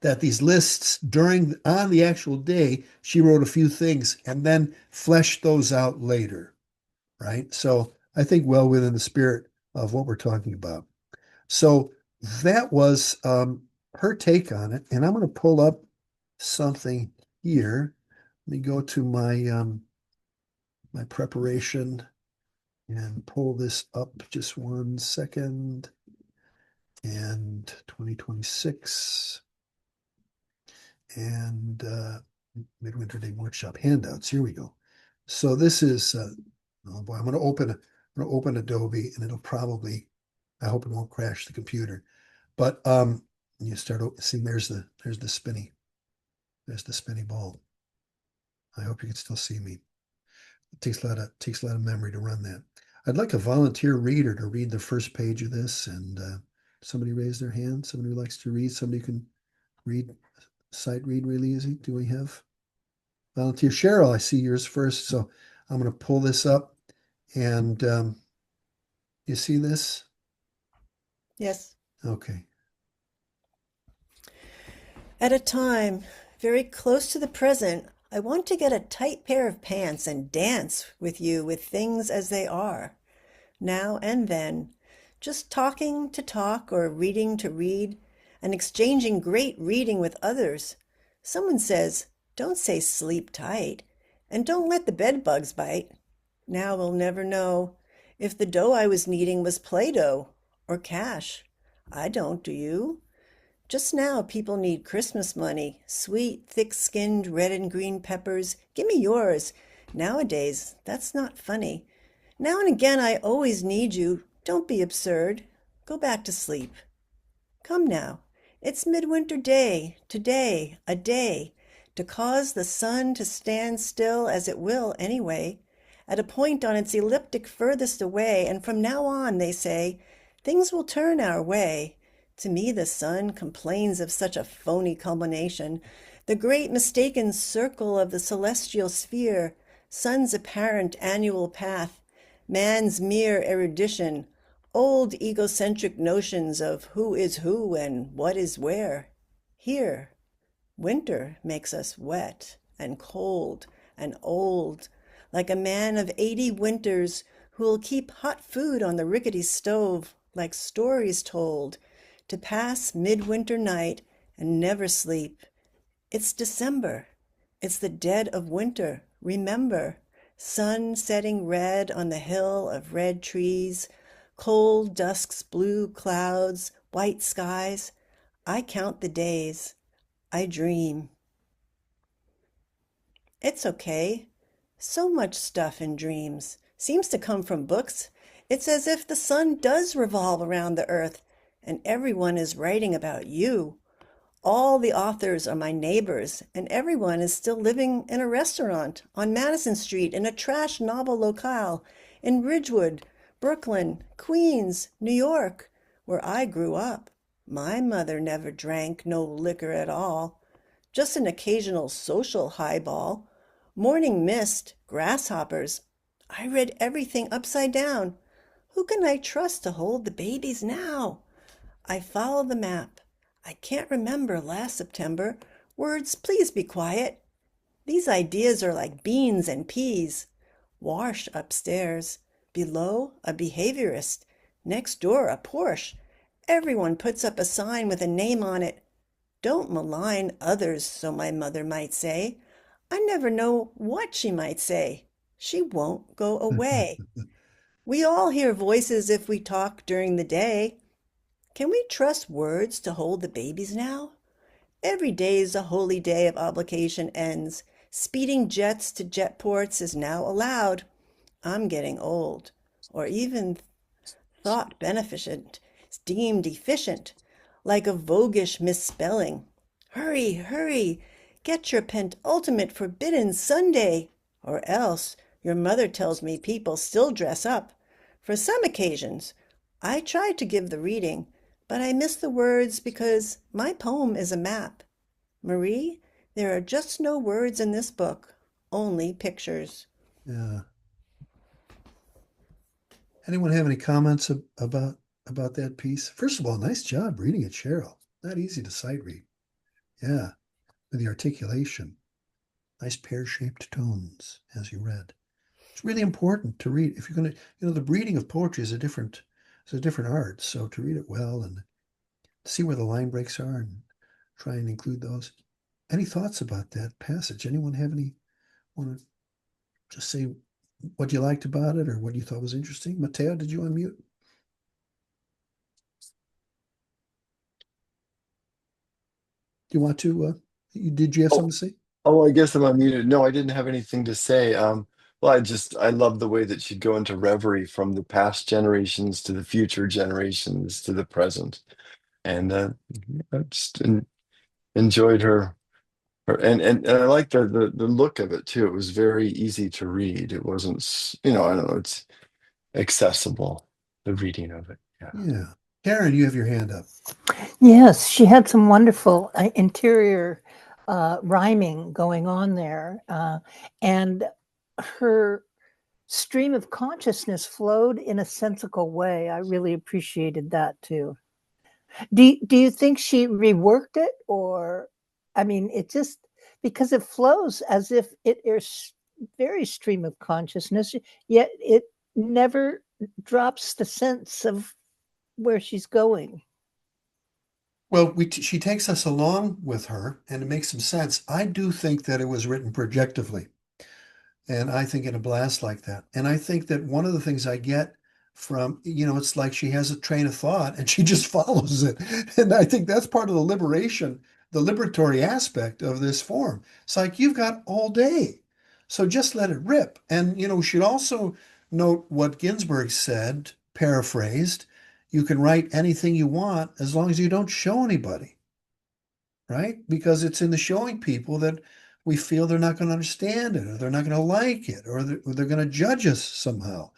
that these lists on the actual day, she wrote a few things and then fleshed those out later, right? So I think well within the spirit of what we're talking about. So that was her take on it. And I'm going to pull up something here. Let me go to my preparation and pull this up just 1 second. And 2026 and Midwinter Day Workshop handouts. Here we go. So this is oh boy, I'm going to open Adobe, and it'll probably, I hope it won't crash the computer. But you start seeing there's the spinny ball. I hope you can still see me. It takes a lot of memory to run that. I'd like a volunteer reader to read the first page of this, and somebody raise their hand. Somebody who likes to read. Somebody who can sight read really easy. Do we have volunteer? Cheryl, I see yours first. So I'm going to pull this up, and you see this? Yes. Okay. At a time very close to the present, I want to get a tight pair of pants and dance with you with things as they are, now and then, just talking to talk or reading to read, and exchanging great reading with others. Someone says, don't say sleep tight, and don't let the bed bugs bite. Now we'll never know if the dough I was kneading was Play-Doh or cash. I don't, do you? Just now people need Christmas money, sweet, thick-skinned red and green peppers. Give me yours. Nowadays, that's not funny. Now and again I always need you. Don't be absurd. Go back to sleep. Come now. It's midwinter day, today, a day, to cause the sun to stand still as it will anyway, at a point on its elliptic furthest away, and from now on, they say, things will turn our way. To me the sun complains of such a phony culmination, the great mistaken circle of the celestial sphere, sun's apparent annual path, man's mere erudition, old egocentric notions of who is who and what is where. Here, winter makes us wet and cold and old, like a man of 80 winters who'll keep hot food on the rickety stove, like stories told, to pass midwinter night and never sleep. It's December. It's the dead of winter. Remember, sun setting red on the hill of red trees, cold dusks, blue clouds, white skies. I count the days. I dream. It's okay. So much stuff in dreams seems to come from books. It's as if the sun does revolve around the earth, and everyone is writing about you. All the authors are my neighbors, and everyone is still living in a restaurant, on Madison Street, in a trash novel locale, in Ridgewood, Brooklyn, Queens, New York, where I grew up. My mother never drank no liquor at all, just an occasional social highball, morning mist, grasshoppers. I read everything upside down. Who can I trust to hold the babies now? I follow the map. I can't remember last September. Words, please be quiet. These ideas are like beans and peas. Wash upstairs. Below, a behaviorist. Next door, a Porsche. Everyone puts up a sign with a name on it. Don't malign others, so my mother might say. I never know what she might say. She won't go away. We all hear voices if we talk during the day. Can we trust words to hold the babies now? Every day's a holy day of obligation ends. Speeding jets to jet ports is now allowed. I'm getting old, or even thought beneficent, deemed efficient, like a voguish misspelling. Hurry, hurry, get your penultimate forbidden Sunday, or else your mother tells me people still dress up. For some occasions, I try to give the reading, but I miss the words because my poem is a map. Marie, there are just no words in this book, only pictures. Yeah. Anyone have any comments about that piece? First of all, nice job reading it, Cheryl. Not easy to sight read. Yeah, with the articulation. Nice pear-shaped tones as you read. It's really important to read. If you're going to, the reading of poetry is it's a different art. So to read it well and see where the line breaks are and try and include those. Any thoughts about that passage? Anyone have any, want to just say what you liked about it or what you thought was interesting? Mateo, did you unmute? Do you want to, did you have something to say? Oh, I guess I'm unmuted. No, I didn't have anything to say. Well, I love the way that she'd go into reverie from the past generations to the future generations to the present. And I just enjoyed and I like the look of it too. It was very easy to read. It wasn't, I don't know, it's accessible, the reading of it. Yeah. Yeah. Karen, you have your hand up. Yes, she had some wonderful interior rhyming going on there. And her stream of consciousness flowed in a sensical way. I really appreciated that too. Do you think she reworked it, or I mean, it just because it flows as if it is very stream of consciousness, yet it never drops the sense of where she's going. Well, she takes us along with her, and it makes some sense. I do think that it was written projectively, and I think in a blast like that. And I think that one of the things I get from, it's like she has a train of thought and she just follows it. And I think that's part of the liberatory aspect of this form. It's like you've got all day, so just let it rip. And we should also note what Ginsberg said, paraphrased, you can write anything you want as long as you don't show anybody, right? Because it's in the showing people that we feel they're not going to understand it, or they're not going to like it, or they're going to judge us somehow.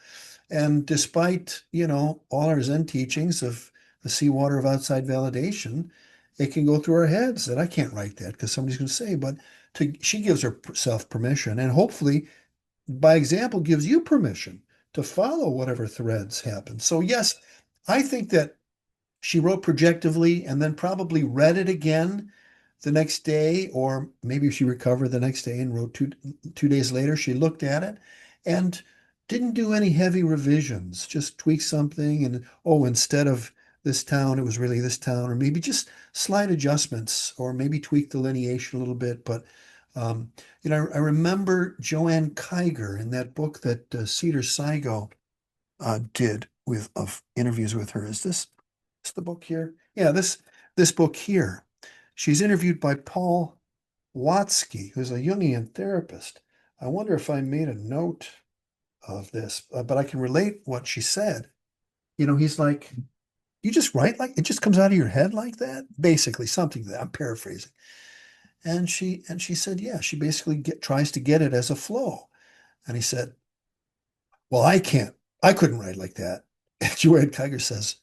And despite, all our Zen teachings of the seawater of outside validation, it can go through our heads that I can't write that because somebody's going to say, but she gives herself permission, and hopefully by example gives you permission to follow whatever threads happen. So yes, I think that she wrote projectively and then probably read it again the next day, or maybe she recovered the next day and wrote two days later. She looked at it and didn't do any heavy revisions, just tweak something. And instead of this town, it was really this town, or maybe just slight adjustments, or maybe tweak the lineation a little bit. But I remember Joanne Kiger in that book that Cedar Saigo did of interviews with her. Is this the book here? Yeah, this book here. She's interviewed by Paul Watsky, who's a Jungian therapist. I wonder if I made a note of this, but I can relate what she said. He's like, you just write like it just comes out of your head like that, basically something that I'm paraphrasing. And she said, yeah, she basically tries to get it as a flow. And he said, well, I couldn't write like that. And Joanne Kiger says,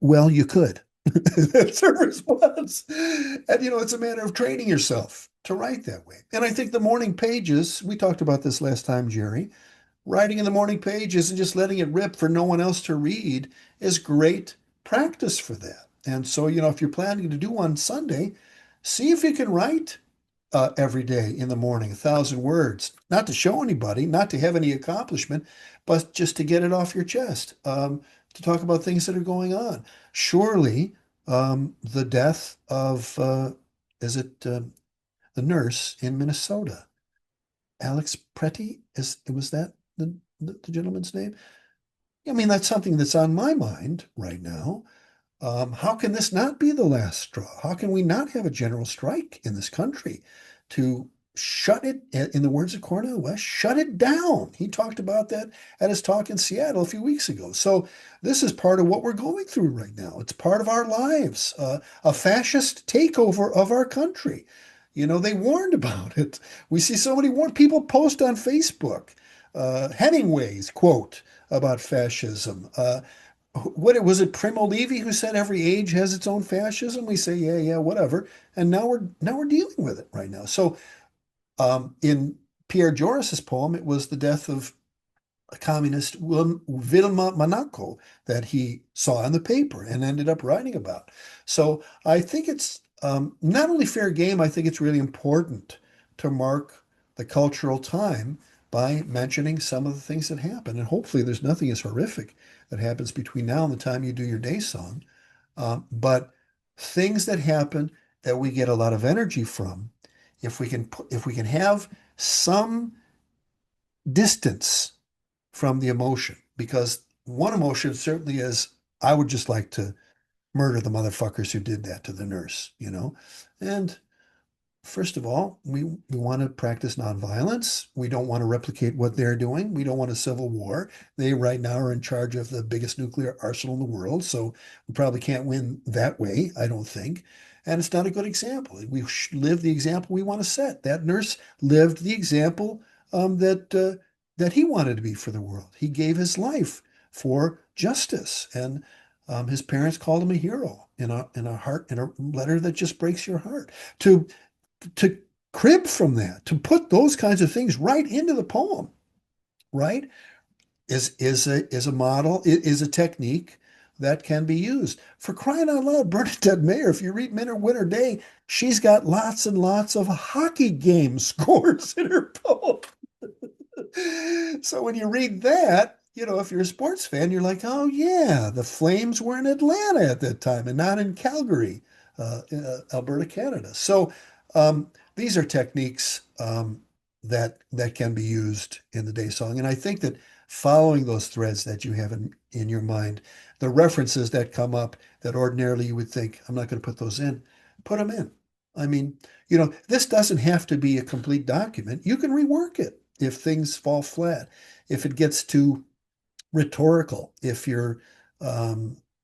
well, you could. That's her response. And it's a matter of training yourself to write that way. And I think the morning pages, we talked about this last time, Jerry, writing in the morning pages and just letting it rip for no one else to read is great practice for that. And so, if you're planning to do one Sunday, see if you can write every day in the morning, 1,000 words, not to show anybody, not to have any accomplishment, but just to get it off your chest, to talk about things that are going on. Surely, the death of, the nurse in Minnesota, Alex Pretty, was that the gentleman's name? I mean, that's something that's on my mind right now. How can this not be the last straw? How can we not have a general strike in this country to shut it, in the words of Cornel West, shut it down? He talked about that at his talk in Seattle a few weeks ago. So this is part of what we're going through right now. It's part of our lives, a fascist takeover of our country. They warned about it. We see so many people post on Facebook, Hemingway's quote about fascism. What was it, Primo Levi, who said every age has its own fascism? We say, yeah, whatever. And now we're dealing with it right now. So in Pierre Joris's poem, it was the death of a communist, Vilma Monaco, that he saw in the paper and ended up writing about. So I think it's not only fair game, I think it's really important to mark the cultural time by mentioning some of the things that happen. And hopefully there's nothing as horrific that happens between now and the time you do your day song. But things that happen that we get a lot of energy from, if we can have some distance from the emotion, because one emotion certainly is, I would just like to murder the motherfuckers who did that to the nurse, And first of all, we want to practice nonviolence. We don't want to replicate what they're doing. We don't want a civil war. They right now are in charge of the biggest nuclear arsenal in the world, so we probably can't win that way, I don't think. And it's not a good example. We live the example we want to set. That nurse lived the example that he wanted to be for the world. He gave his life for justice, and his parents called him a hero in a letter that just breaks your heart. To crib from that, to put those kinds of things right into the poem, right, is a model, is a technique that can be used. For crying out loud, Bernadette Mayer, if you read Winter Day, she's got lots and lots of hockey game scores in her poem. So when you read that, if you're a sports fan, you're like, oh yeah, the Flames were in Atlanta at that time and not in Calgary, Alberta, Canada. So these are techniques that can be used in the day song. And I think that following those threads that you have in your mind, the references that come up that ordinarily you would think, I'm not going to put those in, put them in. I mean, this doesn't have to be a complete document. You can rework it. if things fall flat, if it gets too rhetorical, if you're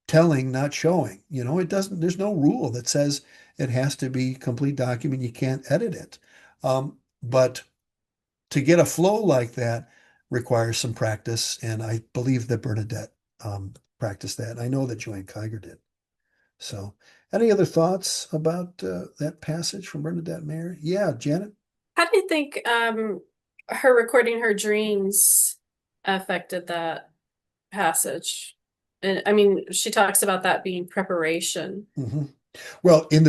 telling, not showing. There's no rule that says it has to be complete document. You can't edit it. But to get a flow like that requires some practice. And I believe that Bernadette practiced that. And I know that Joanne Kiger did. So, any other thoughts about that passage from Bernadette Mayer? Yeah, Janet? How do you think her recording her dreams affected that passage? And I mean, she talks about that being preparation. Mm-hmm. Well, I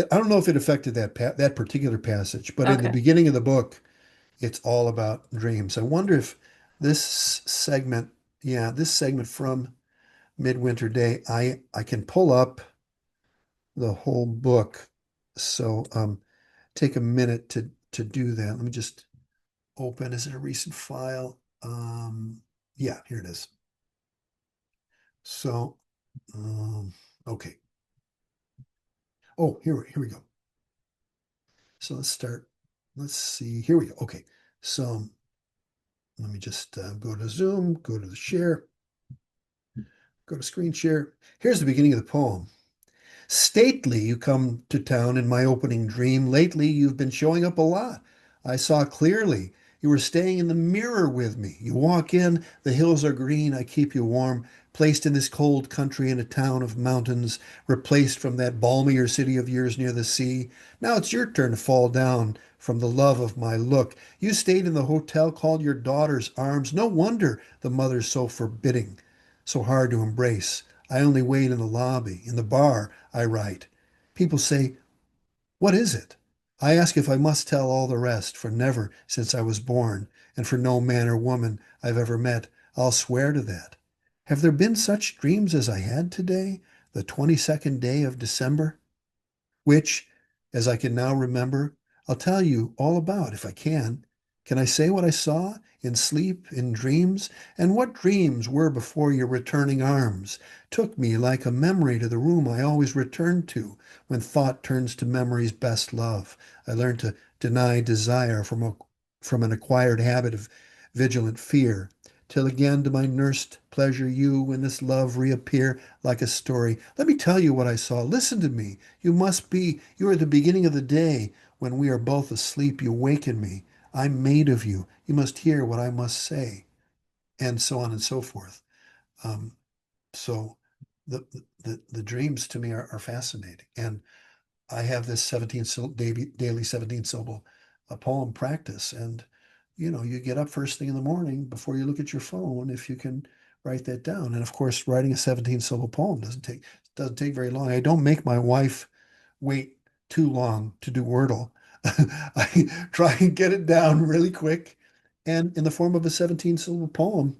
don't know if it affected that particular passage, but in the Okay. beginning of the book, it's all about dreams. I wonder if this segment, this segment from Midwinter Day, I can pull up the whole book. So take a minute to do that. Let me just open. Is it a recent file? Yeah, here it is. So okay. Oh, here we go. So let's start. Let's see. Here we go. Okay. So let me just go to Zoom, go to the share, go to screen share. Here's the beginning of the poem. Stately you come to town in my opening dream. Lately you've been showing up a lot. I saw clearly. You were staying in the mirror with me. You walk in, the hills are green, I keep you warm. Placed in this cold country in a town of mountains, replaced from that balmier city of yours near the sea. Now it's your turn to fall down from the love of my look. You stayed in the hotel called your daughter's arms. No wonder the mother's so forbidding, so hard to embrace. I only wait in the lobby, in the bar, I write. People say, what is it? I ask if I must tell all the rest, for never since I was born, and for no man or woman I've ever met, I'll swear to that. Have there been such dreams as I had today, the 22nd day of December? Which, as I can now remember, I'll tell you all about if I can. Can I say what I saw in sleep, in dreams, and what dreams were before your returning arms took me like a memory to the room I always returned to when thought turns to memory's best love? I learned to deny desire from an acquired habit of vigilant fear, till again to my nursed pleasure you and this love reappear like a story. Let me tell you what I saw. Listen to me. You are the beginning of the day. When we are both asleep, you waken me. I'm made of you. You must hear what I must say, and so on and so forth. So the dreams to me are fascinating. And I have this 17 daily 17 syllable poem practice. And, you get up first thing in the morning before you look at your phone, if you can write that down. And of course, writing a 17 syllable poem doesn't take very long. I don't make my wife wait too long to do Wordle. I try and get it down really quick. And in the form of a 17 syllable poem,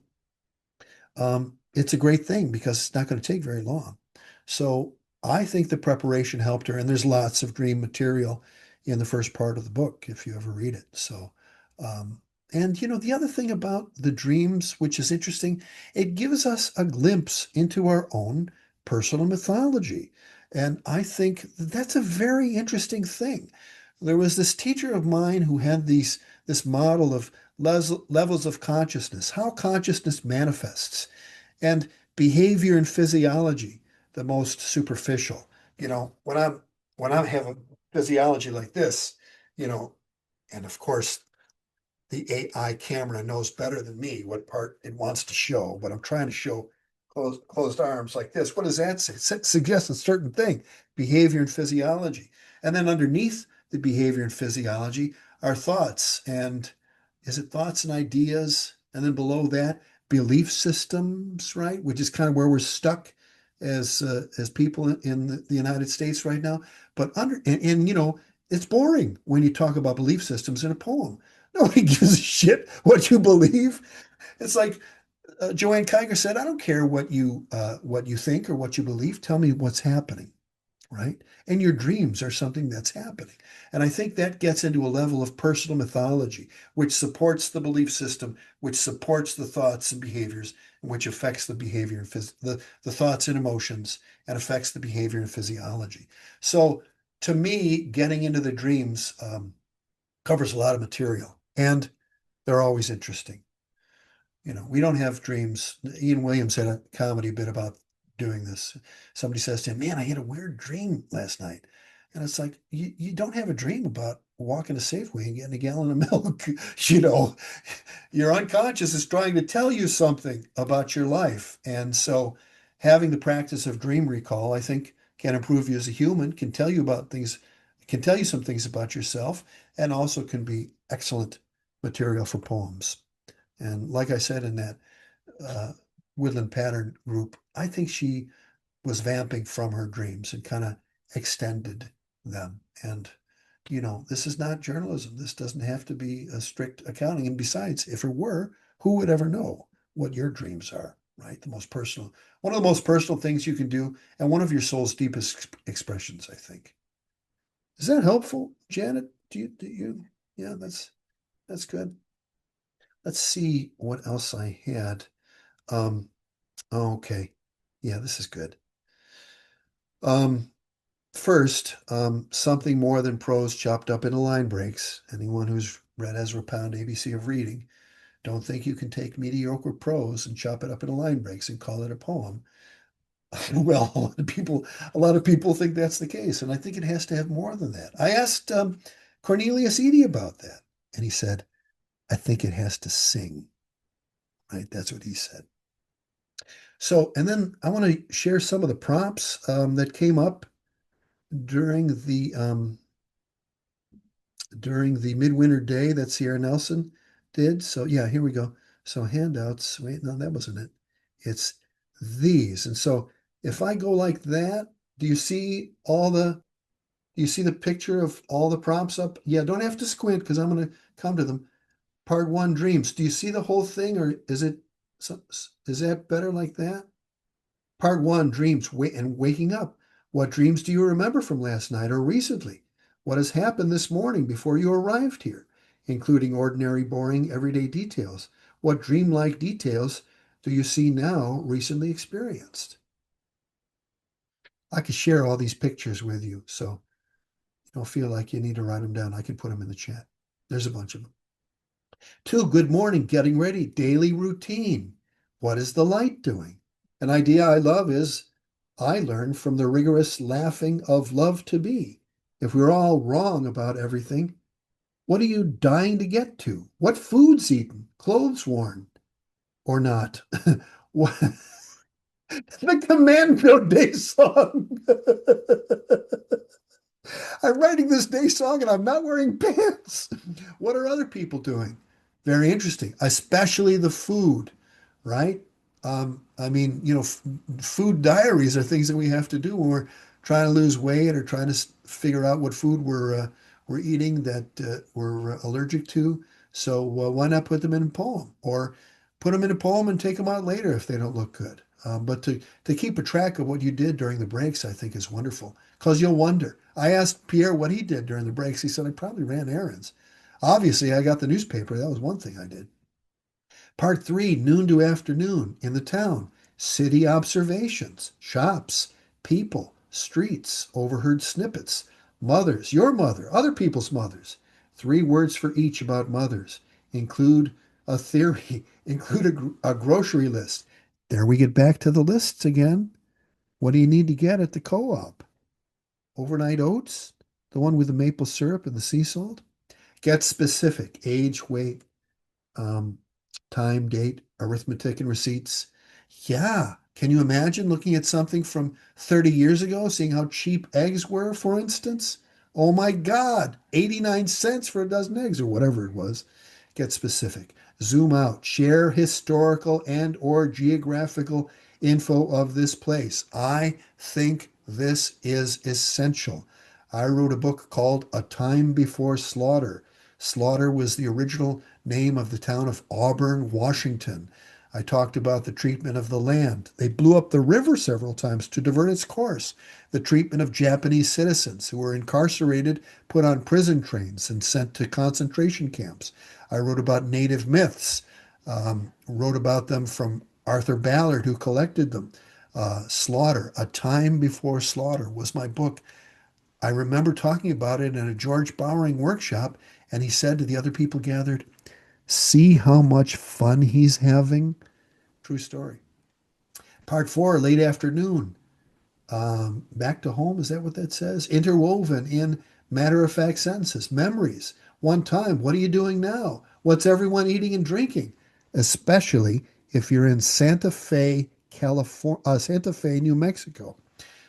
it's a great thing because it's not going to take very long. So I think the preparation helped her, and there's lots of dream material in the first part of the book if you ever read it. So, and the other thing about the dreams, which is interesting, it gives us a glimpse into our own personal mythology. And I think that's a very interesting thing. There was this teacher of mine who had this model of levels of consciousness, how consciousness manifests, and behavior and physiology, the most superficial. When I have a physiology like this, you know, and of course the AI camera knows better than me what part it wants to show, but I'm trying to show closed arms like this. What does that say? It suggests a certain thing, behavior and physiology. And then underneath the behavior and physiology are thoughts. And is it thoughts and ideas? And then below that, belief systems, right? Which is kind of where we're stuck as people in the United States right now. But it's boring when you talk about belief systems in a poem. Nobody gives a shit what you believe. It's like Joanne Kiger said, I don't care what you think or what you believe. Tell me what's happening, right? And your dreams are something that's happening. And I think that gets into a level of personal mythology, which supports the belief system, which supports the thoughts and behaviors, and which affects the behavior and the thoughts and emotions, and affects the behavior and physiology. So to me, getting into the dreams covers a lot of material. And they're always interesting. We don't have dreams. Ian Williams had a comedy bit about doing this. Somebody says to him, "Man, I had a weird dream last night." And it's like, you don't have a dream about walking to Safeway and getting a gallon of milk. You know, your unconscious is trying to tell you something about your life. And so having the practice of dream recall, I think, can improve you as a human, can tell you about things, can tell you some things about yourself, and also can be excellent material for poems. And like I said in that uh, Woodland Pattern group, I think she was vamping from her dreams and kind of extended them. And, this is not journalism. This doesn't have to be a strict accounting. And besides, if it were, who would ever know what your dreams are, right? One of the most personal things you can do, and one of your soul's deepest expressions, I think. Is that helpful, Janet? Yeah, that's good. Let's see what else I had. Um, okay. Yeah, this is good. First, something more than prose chopped up into line breaks. Anyone who's read Ezra Pound, ABC of Reading, don't think you can take mediocre prose and chop it up into line breaks and call it a poem. Well, a lot of people think that's the case, and I think it has to have more than that. I asked Cornelius Eady about that, and he said, "I think it has to sing." Right? That's what he said. So, and then I want to share some of the prompts that came up during the midwinter day that Sierra Nelson did. So yeah, here we go. So handouts. Wait, no, that wasn't it. It's these. And so if I go like that, do you see the picture of all the prompts up? Yeah, don't have to squint because I'm going to come to them. Part one, dreams. Do you see the whole thing, or is that better like that? Part one, dreams and waking up. What dreams do you remember from last night or recently? What has happened this morning before you arrived here, including ordinary, boring, everyday details? What dreamlike details do you see now recently experienced? I could share all these pictures with you, so you don't feel like you need to write them down. I can put them in the chat. There's a bunch of them. 2, good morning, getting ready, daily routine. What is the light doing? An idea I love is I learned from the rigorous laughing of love to be. If we're all wrong about everything, what are you dying to get to? What food's eaten, clothes worn, or not? What, the Commando Day song. I'm writing this day song and I'm not wearing pants. What are other people doing? Very interesting, especially the food, right? I mean, food diaries are things that we have to do when we're trying to lose weight or trying to figure out what food we're eating that we're allergic to. So why not put them in a poem, or put them in a poem and take them out later if they don't look good? But to keep a track of what you did during the breaks, I think is wonderful because you'll wonder. I asked Pierre what he did during the breaks. He said, I probably ran errands. Obviously, I got the newspaper. That was one thing I did. Part 3, noon to afternoon in the town. City observations, shops, people, streets, overheard snippets, mothers, your mother, other people's mothers. 3 words for each about mothers. Include a theory, include a grocery list. There we get back to the lists again. What do you need to get at the co-op? Overnight oats? The one with the maple syrup and the sea salt? Get specific. Age, weight, um, time, date, arithmetic, and receipts. Yeah. Can you imagine looking at something from 30 years ago, seeing how cheap eggs were, for instance? Oh my God, 89 cents for a dozen eggs or whatever it was. Get specific. Zoom out. Share historical and or geographical info of this place. I think this is essential. I wrote a book called A Time Before Slaughter. Slaughter was the original name of the town of Auburn, Washington. I talked about the treatment of the land. They blew up the river several times to divert its course. The treatment of Japanese citizens who were incarcerated, put on prison trains, and sent to concentration camps. I wrote about native myths, wrote about them from Arthur Ballard, who collected them. Slaughter, A Time Before Slaughter was my book. I remember talking about it in a George Bowering workshop, and he said to the other people gathered, See how much fun he's having? True story. Part four, late afternoon. Back to home, is that what that says? Interwoven in matter of fact sentences, memories. One time, what are you doing now? What's everyone eating and drinking? Especially if you're in Santa Fe, California, Santa Fe, New Mexico.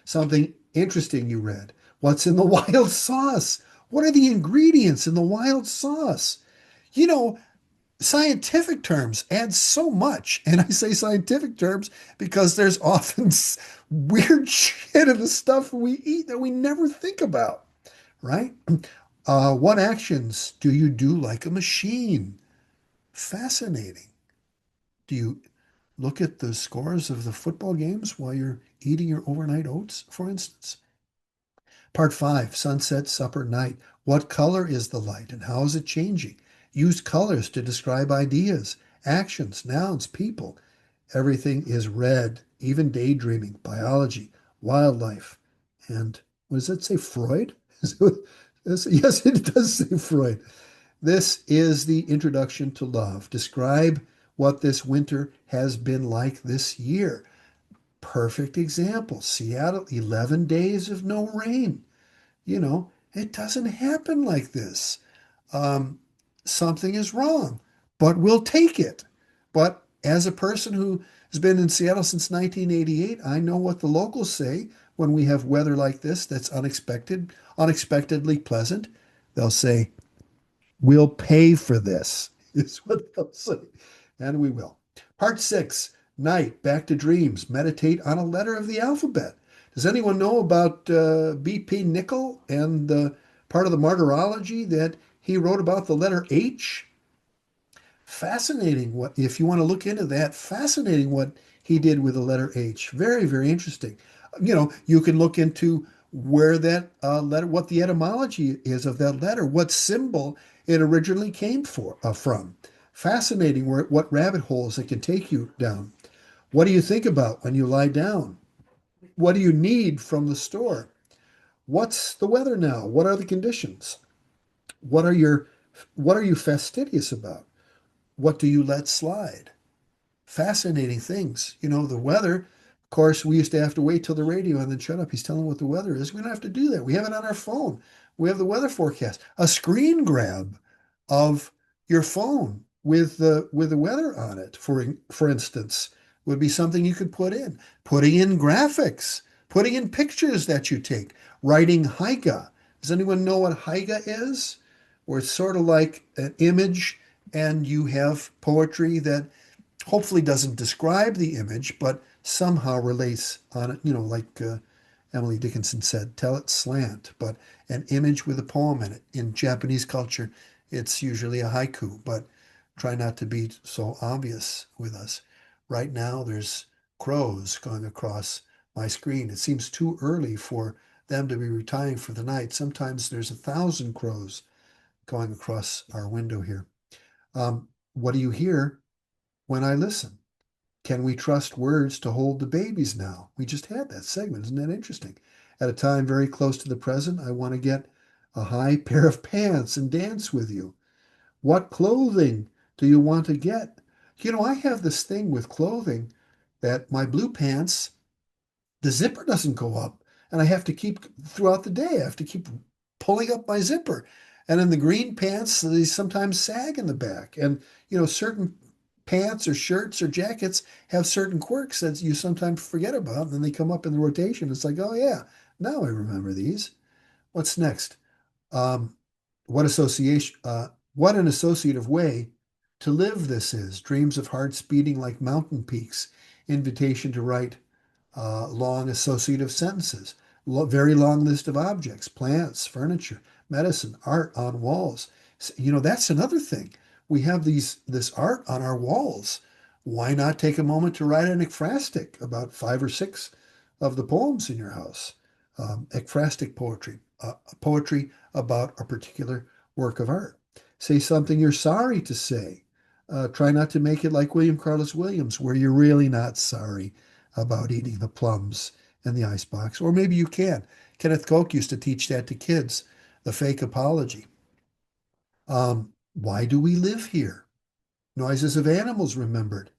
Something interesting you read. What's in the wild sauce? What are the ingredients in the wild sauce? You know, scientific terms add so much. And I say scientific terms because there's often weird shit in the stuff we eat that we never think about, right? What actions do you do like a machine? Fascinating. Do you look at the scores of the football games while you're eating your overnight oats, for instance? Part five, sunset, supper, night. What color is the light and how is it changing? Use colors to describe ideas, actions, nouns, people. Everything is red, even daydreaming, biology, wildlife. And what does that say? Freud? Yes, it does say Freud. This is the introduction to love. Describe what this winter has been like this year. Perfect example. Seattle, 11 days of no rain. It doesn't happen like this. Um, Something is wrong, but we'll take it. But as a person who has been in Seattle since 1988, I know what the locals say when we have weather like this that's unexpected, unexpectedly pleasant. They'll say, we'll pay for this, is what they'll say. And we will. Part six, night, back to dreams. Meditate on a letter of the alphabet. Does anyone know about B.P. Nickel and the part of the martyrology that he wrote about the letter H? Fascinating. What if you want to look into that? Fascinating what he did with the letter H. Very, very interesting. You can look into where that letter, what the etymology is of that letter, what symbol it originally came from. Fascinating what rabbit holes it can take you down. What do you think about when you lie down? What do you need from the store? What's the weather now? What are the conditions? What are your what are you fastidious about? What do you let slide? Fascinating things. The weather, of course, we used to have to wait till the radio and then shut up. He's telling what the weather is. We don't have to do that. We have it on our phone. We have the weather forecast. A screen grab of your phone with the weather on it, for instance, would be something you could put in. Putting in graphics, putting in pictures that you take, writing haiga. Does anyone know what haiga is? Where it's sort of like an image and you have poetry that hopefully doesn't describe the image, but somehow relates on it, like Emily Dickinson said, tell it slant, but an image with a poem in it. In Japanese culture, it's usually a haiku, but try not to be so obvious with us. Right now, there's crows going across my screen. It seems too early for them to be retiring for the night. Sometimes there's 1,000 crows going across our window here. What do you hear when I listen? Can we trust words to hold the babies now? We just had that segment. Isn't that interesting? At a time very close to the present, I want to get a high pair of pants and dance with you. What clothing do you want to get? I have this thing with clothing that my blue pants, the zipper doesn't go up. And I have to keep, throughout the day, I have to keep pulling up my zipper. And in the green pants, they sometimes sag in the back. And, certain pants or shirts or jackets have certain quirks that you sometimes forget about. And then they come up in the rotation. It's like, oh, yeah, now I remember these. What's next? Um, what an associative way to live this is. Dreams of hearts beating like mountain peaks. Invitation to write long associative sentences. Very long list of objects, plants, furniture, medicine, art on walls. That's another thing. We have this art on our walls. Why not take a moment to write an ekphrastic about 5 or 6 of the poems in your house? Ekphrastic poetry, poetry about a particular work of art. Say something you're sorry to say. Try not to make it like William Carlos Williams, where you're really not sorry about eating the plums in the icebox. Or maybe you can. Kenneth Koch used to teach that to kids, the fake apology. Why do we live here? Noises of animals remembered,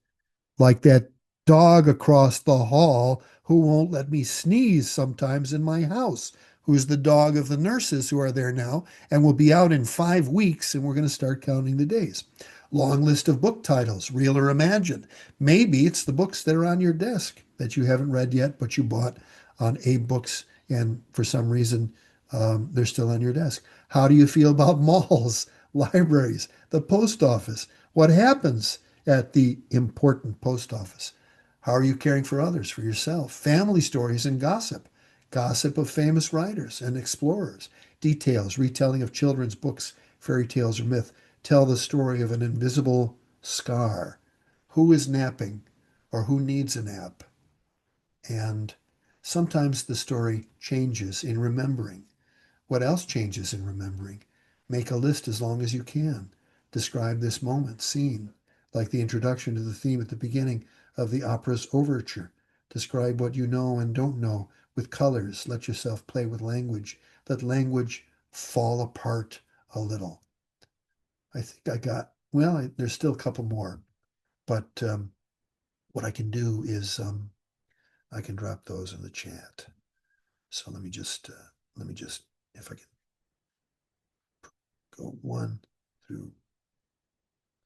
like that dog across the hall who won't let me sneeze sometimes in my house, who's the dog of the nurses who are there now and will be out in 5 weeks, and we're going to start counting the days. Long list of book titles, real or imagined. Maybe it's the books that are on your desk that you haven't read yet, but you bought on Abe Books, and for some reason they're still on your desk. How do you feel about malls, libraries, the post office? What happens at the important post office? How are you caring for others, for yourself? Family stories and gossip. Gossip of famous writers and explorers. Details, retelling of children's books, fairy tales, or myth. Tell the story of an invisible scar. Who is napping or who needs a nap? And sometimes the story changes in remembering. What else changes in remembering? Make a list as long as you can. Describe this moment, scene, like the introduction to the theme at the beginning of the opera's overture. Describe what you know and don't know with colors. Let yourself play with language. Let language fall apart a little. I think I got, well, there's still a couple more, but what I can do is I can drop those in the chat. So let me just, if I can go 1 through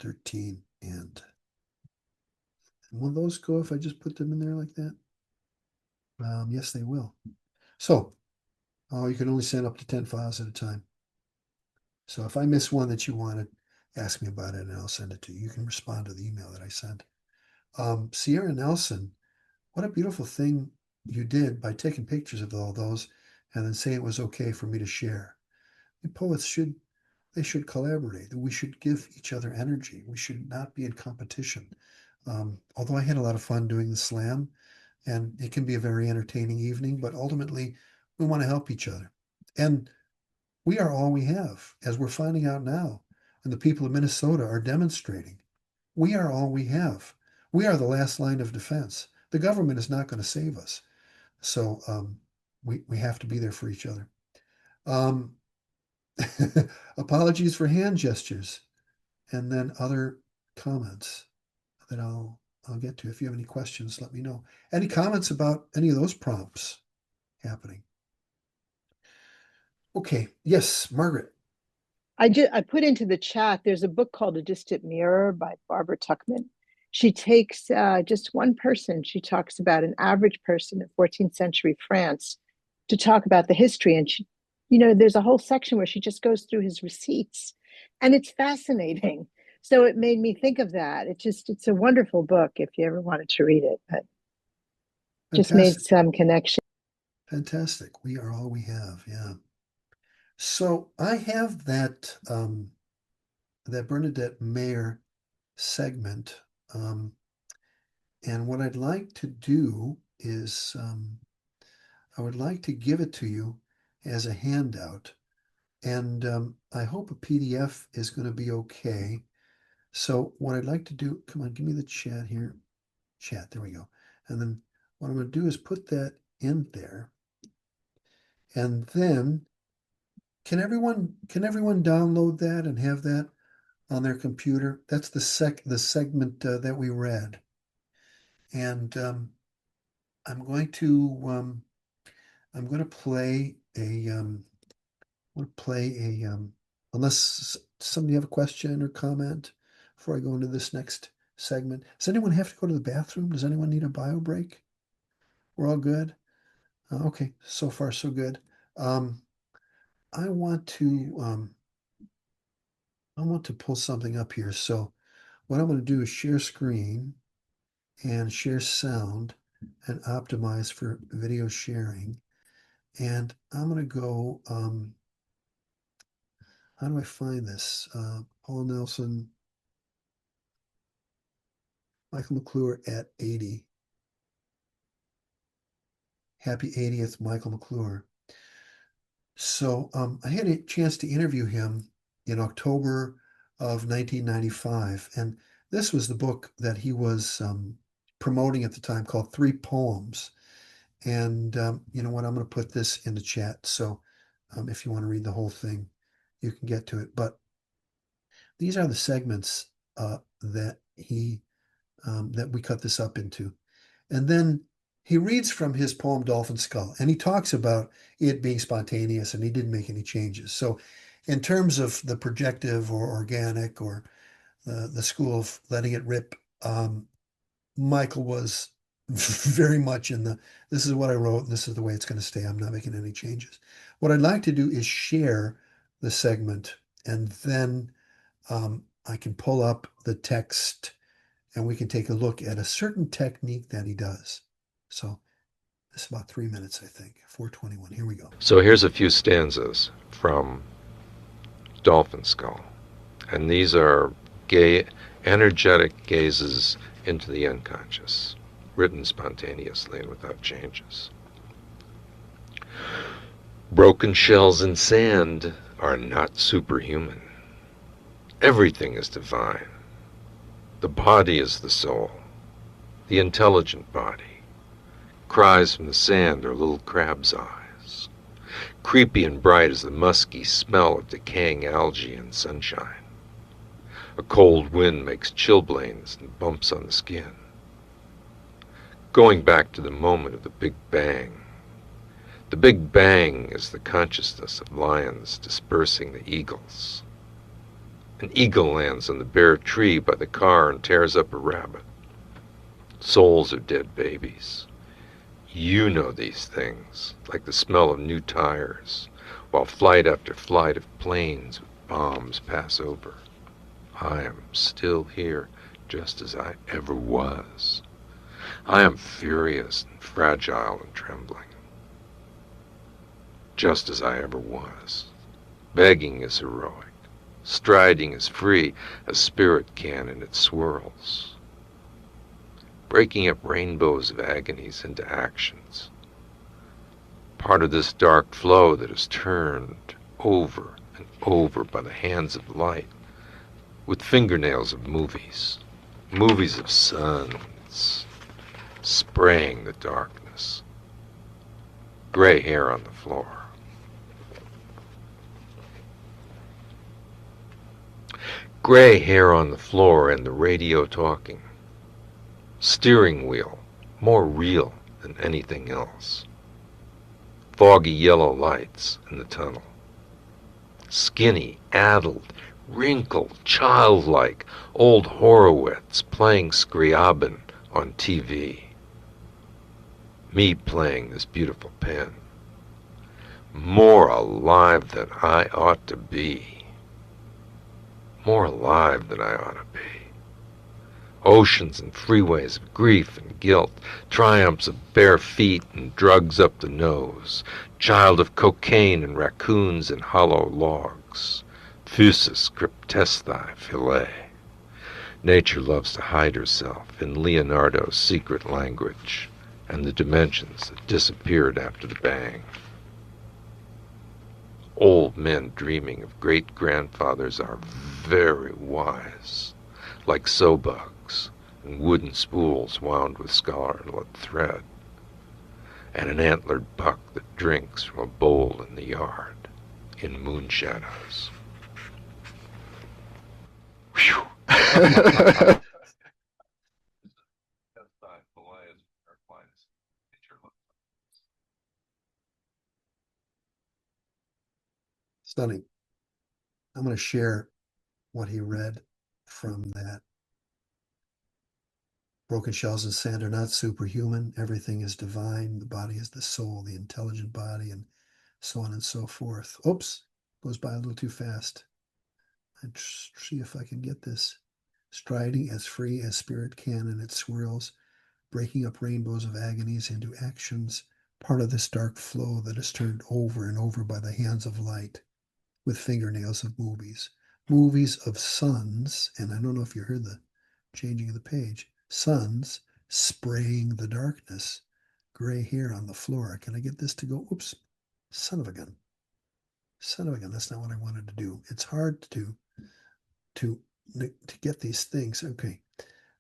13, and will those go if I just put them in there like that? Yes, they will. So, you can only send up to 10 files at a time. So if I miss one that you wanted, ask me about it and I'll send it to you. You can respond to the email that I sent. Sierra Nelson, what a beautiful thing you did by taking pictures of all those and then saying it was okay for me to share. The poets should collaborate. We should give each other energy. We should not be in competition. Although I had a lot of fun doing the slam, and it can be a very entertaining evening, but ultimately we want to help each other. And we are all we have, as we're finding out now, and the people of Minnesota are demonstrating. We are all we have. We are the last line of defense. The government is not going to save us. So we have to be there for each other. Apologies for hand gestures, and then other comments that I'll get to. If you have any questions, let me know. Any comments about any of those prompts happening? Okay, yes, Margaret. I put into the chat, there's a book called A Distant Mirror by Barbara Tuchman. She takes just one person. She talks about an average person in 14th century France to talk about the history. And she, there's a whole section where she just goes through his receipts, and it's fascinating. So it made me think of that. It's a wonderful book if you ever wanted to read it, but just made some connection. Fantastic. We are all we have. Yeah. So I have that that Bernadette Mayer segment, and what I'd like to do is I would like to give it to you as a handout, and I hope a PDF is going to be okay. So what I'd like to do, come on, give me the chat here. Chat, there we go. And then what I'm going to do is put that in there, and then can everyone download that and have that on their computer? That's the segment that we read, and I'm going to play a unless somebody have a question or comment before I go into this next segment. Does anyone have to go to the bathroom? Does anyone need a bio break? We're all good. Okay, so far so good. I want to pull something up here. So what I'm going to do is share screen and share sound and optimize for video sharing. And I'm going to go, how do I find this? Paul Nelson, Michael McClure at 80. Happy 80th, Michael McClure. So I had a chance to interview him in October of 1995. And this was the book that he was promoting at the time, called Three Poems. And you know what? I'm going to put this in the chat. So if you want to read the whole thing, you can get to it. But these are the segments that we cut this up into. And then he reads from his poem Dolphin Skull, and he talks about it being spontaneous, and he didn't make any changes. So in terms of the projective or organic or the school of letting it rip, Michael was very much in this is what I wrote, and this is the way it's going to stay. I'm not making any changes. What I'd like to do is share the segment, and then I can pull up the text and we can take a look at a certain technique that he does. So this is about 3 minutes, I think. 4:21. Here we go. So here's a few stanzas from Dolphin Skull. And these are gay, energetic gazes into the unconscious, written spontaneously and without changes. Broken shells and sand are not superhuman. Everything is divine. The body is the soul, the intelligent body. Cries from the sand are little crab's eyes. Creepy and bright is the musky smell of decaying algae and sunshine. A cold wind makes chilblains and bumps on the skin. Going back to the moment of the Big Bang. The Big Bang is the consciousness of lions dispersing the eagles. An eagle lands on the bare tree by the car and tears up a rabbit. Souls of dead babies. You know these things, like the smell of new tires, while flight after flight of planes with bombs pass over. I am still here, just as I ever was. I am furious and fragile and trembling, just as I ever was. Begging is heroic. Striding is free, as spirit can in its swirls. Breaking up rainbows of agonies into actions. Part of this dark flow that is turned over and over by the hands of light, with fingernails of movies. Movies of suns, spraying the darkness. Gray hair on the floor. Gray hair on the floor and the radio talking. Steering wheel, more real than anything else. Foggy yellow lights in the tunnel. Skinny, addled, wrinkled, childlike, old Horowitz playing Scriabin on TV. Me playing this beautiful pen. More alive than I ought to be. More alive than I ought to be. Oceans and freeways of grief and guilt, triumphs of bare feet and drugs up the nose, child of cocaine and raccoons in hollow logs, Physis cryptesthi filet. Nature loves to hide herself in Leonardo's secret language and the dimensions that disappeared after the bang. Old men dreaming of great-grandfathers are very wise, like sobugs and wooden spools wound with scarlet thread, and an antlered buck that drinks from a bowl in the yard in moon shadows. Whew. Stunning. I'm going to share what he read from that. Broken shells and sand are not superhuman. Everything is divine. The body is the soul, the intelligent body, and so on and so forth. Oops, goes by a little too fast. Let's see if I can get this. Striding as free as spirit can in its swirls, breaking up rainbows of agonies into actions, part of this dark flow that is turned over and over by the hands of light, with fingernails of movies. Movies of suns, and I don't know if you heard the changing of the page, suns spraying the darkness, gray hair on the floor. Can I get this to go? Oops, son of a gun. Son of a gun, that's not what I wanted to do. It's hard to get these things. Okay,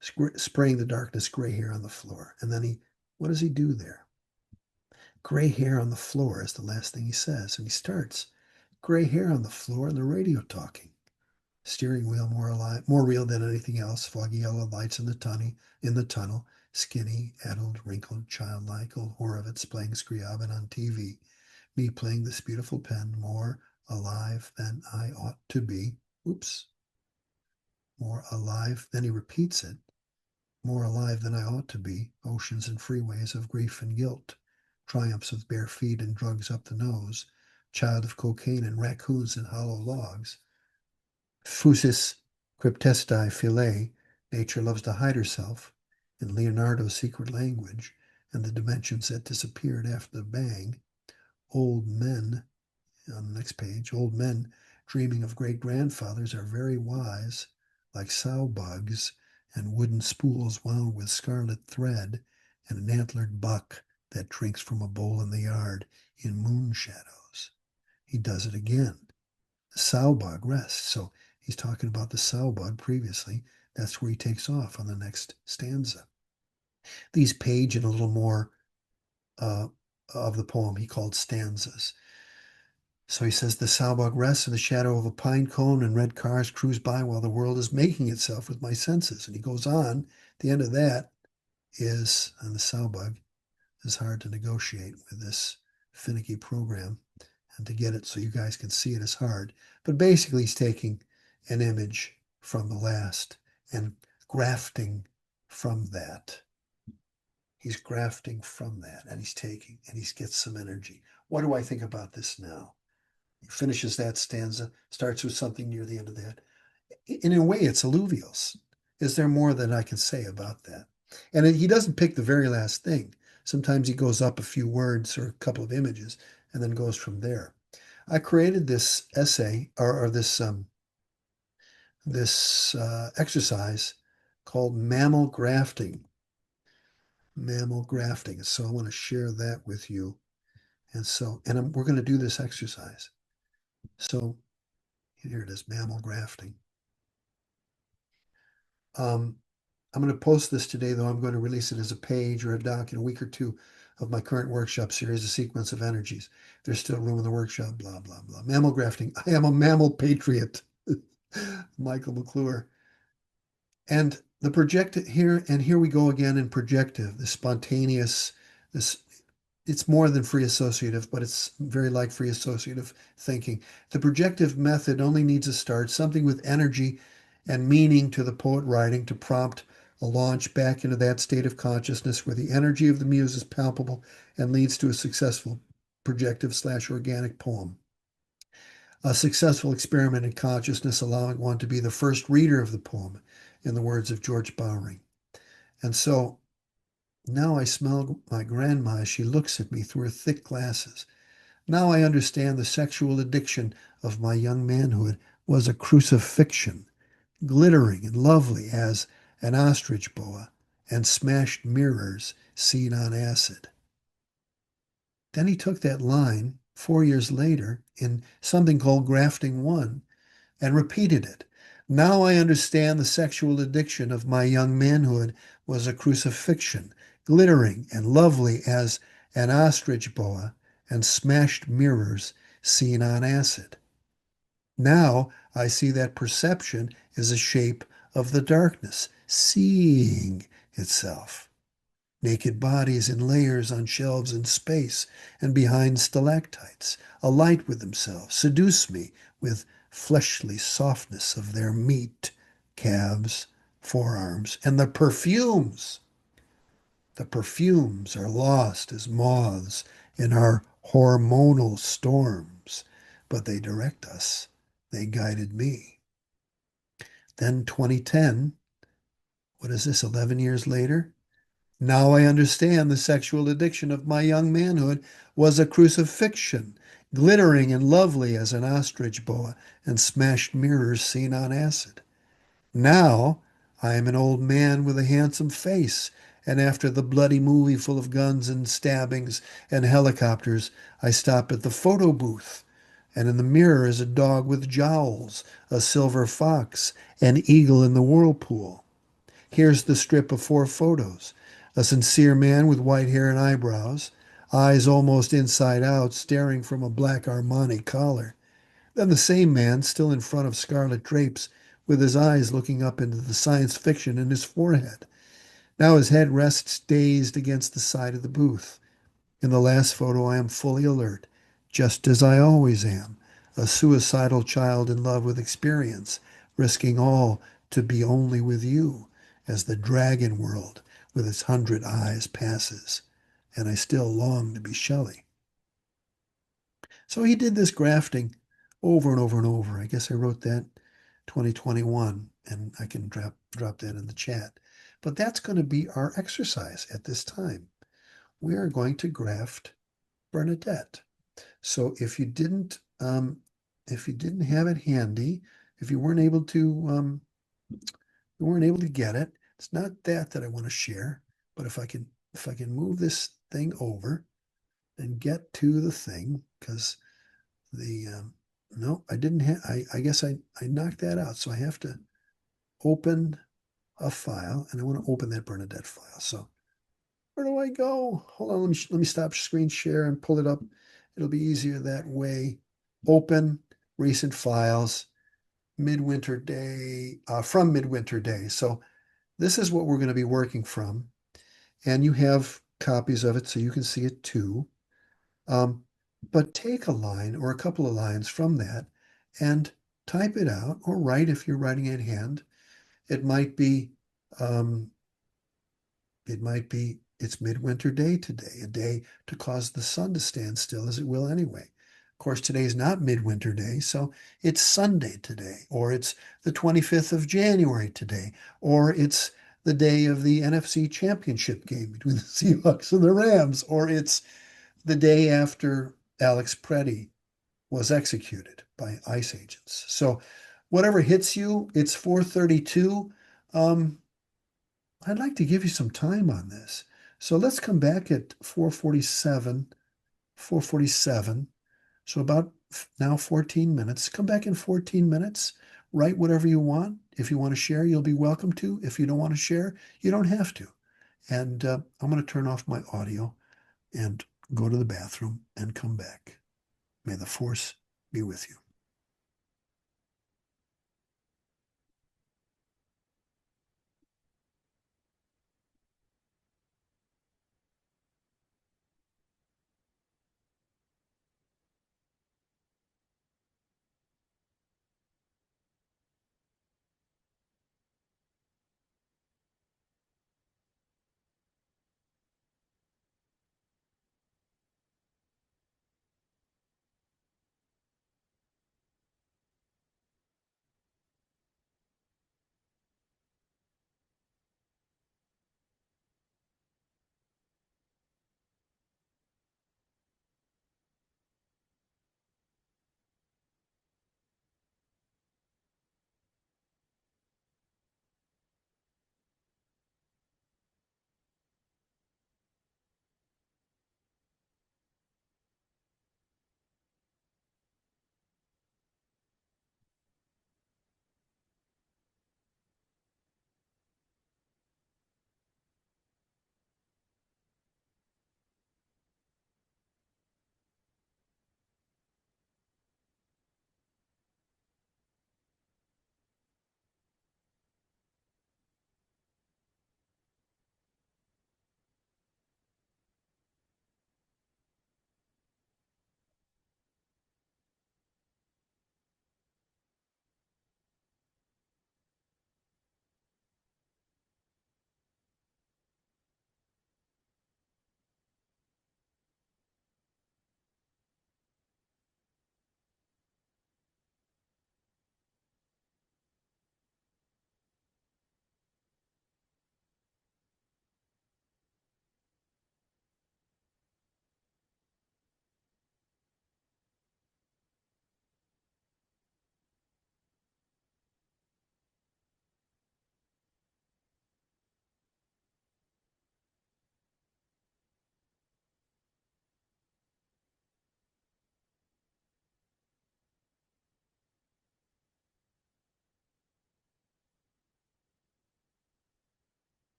spraying the darkness, gray hair on the floor. And then what does he do there? Gray hair on the floor is the last thing he says. And he starts, gray hair on the floor and the radio talking. Steering wheel more alive, more real than anything else. Foggy yellow lights in the tunnel. Skinny, addled, wrinkled, childlike old Horovitz playing Scriabin on TV. Me playing this beautiful pen, more alive than I ought to be. Oops. More alive. Then he repeats it. More alive than I ought to be. Oceans and freeways of grief and guilt. Triumphs with bare feet and drugs up the nose. Child of cocaine and raccoons and hollow logs. Fusis cryptestae filet. Nature loves to hide herself in Leonardo's secret language and the dimensions that disappeared after the bang. Old men, on the next page, old men dreaming of great grandfathers are very wise, like sow bugs and wooden spools wound with scarlet thread, and an antlered buck that drinks from a bowl in the yard in moon shadows. He does it again. The sow bug rests. So he's talking about the sow bug previously. That's where he takes off on the next stanza. These page in a little more of the poem he called stanzas. So he says, the sow bug rests in the shadow of a pine cone and red cars cruise by while the world is making itself with my senses. And he goes on, the end of that is, and the sow bug is hard to negotiate with this finicky program, and to get it so you guys can see it is hard. But basically he's taking an image from the last and grafting from that. He's grafting from that, and he's taking, and he gets some energy. What do I think about this now? He finishes that stanza, starts with something near the end of that. In a way, it's alluvials. Is there more that I can say about that? And he doesn't pick the very last thing. Sometimes he goes up a few words or a couple of images and then goes from there. I created this essay or this exercise called mammal grafting. Mammal grafting. So I want to share that with you. And we're going to do this exercise. So here it is, mammal grafting. I'm going to post this today, though I'm going to release it as a page or a doc in a week or two of my current workshop series, A Sequence of Energies. There's still room in the workshop, blah, blah, blah. Mammal grafting. I am a mammal patriot. Michael McClure. And the projective here, and here we go again in projective, the spontaneous, it's more than free associative, but it's very like free associative thinking. The projective method only needs a start, something with energy and meaning to the poet writing to prompt a launch back into that state of consciousness where the energy of the muse is palpable and leads to a successful projective/organic poem. A successful experiment in consciousness allowing one to be the first reader of the poem, in the words of George Bowring. And so now I smell my grandma as she looks at me through her thick glasses. Now I understand the sexual addiction of my young manhood was a crucifixion, glittering and lovely as an ostrich boa and smashed mirrors seen on acid. Then he took that line 4 years later in something called Grafting One and repeated it. Now I understand the sexual addiction of my young manhood was a crucifixion, glittering and lovely as an ostrich boa and smashed mirrors seen on acid. Now I see that perception is a shape of the darkness, seeing itself. Naked bodies in layers on shelves in space and behind stalactites, alight with themselves, seduce me with fleshly softness of their meat, calves, forearms, and the perfumes. The perfumes are lost as moths in our hormonal storms, but they direct us. They guided me. Then 2010, what is this, 11 years later? Now I understand the sexual addiction of my young manhood was a crucifixion, glittering and lovely as an ostrich boa and smashed mirrors seen on acid. Now I am an old man with a handsome face, and after the bloody movie full of guns and stabbings and helicopters, I stop at the photo booth, and in the mirror is a dog with jowls, a silver fox, an eagle in the whirlpool. Here's the strip of 4 photos. A sincere man with white hair and eyebrows, eyes almost inside out, staring from a black Armani collar. Then the same man, still in front of scarlet drapes, with his eyes looking up into the science fiction in his forehead. Now his head rests dazed against the side of the booth. In the last photo, I am fully alert, just as I always am, a suicidal child in love with experience, risking all to be only with you, as the dragon world with its 100 eyes passes. And I still long to be Shelley. So he did this grafting over and over and over. I guess I wrote that 2021, and I can drop that in the chat. But that's going to be our exercise at this time. We are going to graft Bernadette. So if you didn't have it handy, if you weren't able to get it, it's not that I want to share. But if I can move this thing over and get to the thing, because the no, I didn't have. I guess I knocked that out. So I have to open a file, and I want to open that Bernadette file. So where do I go? Hold on, let me stop screen share and pull it up. It'll be easier that way. Open recent files, Midwinter Day, from Midwinter Day. So this is what we're going to be working from, and you have copies of it so you can see it too. But take a line or a couple of lines from that and type it out, or write if you're writing in hand. It might be um, it's midwinter day today, a day to cause the sun to stand still as it will anyway. Of course, today is not midwinter day, so it's Sunday today, or it's the 25th of January today, or it's the day of the NFC Championship game between the Seahawks and the Rams, or it's the day after Alex Preddy was executed by ICE agents. So whatever hits you, it's 4:32. I'd like to give you some time on this. So let's come back at 4:47, 4:47. So about now 14 minutes. Come back in 14 minutes. Write whatever you want. If you want to share, you'll be welcome to. If you don't want to share, you don't have to. And I'm going to turn off my audio and go to the bathroom and come back. May the force be with you.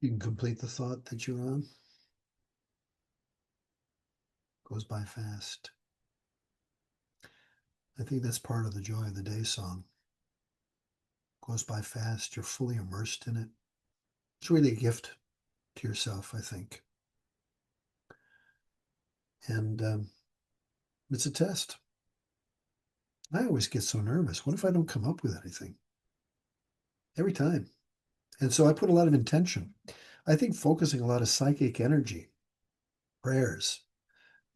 You can complete the thought that you're on. Goes by fast. I think that's part of the joy of the day song. Goes by fast. You're fully immersed in it. It's really a gift to yourself, I think. And it's a test. I always get so nervous. What if I don't come up with anything? Every time. And so I put a lot of intention. I think focusing a lot of psychic energy, prayers.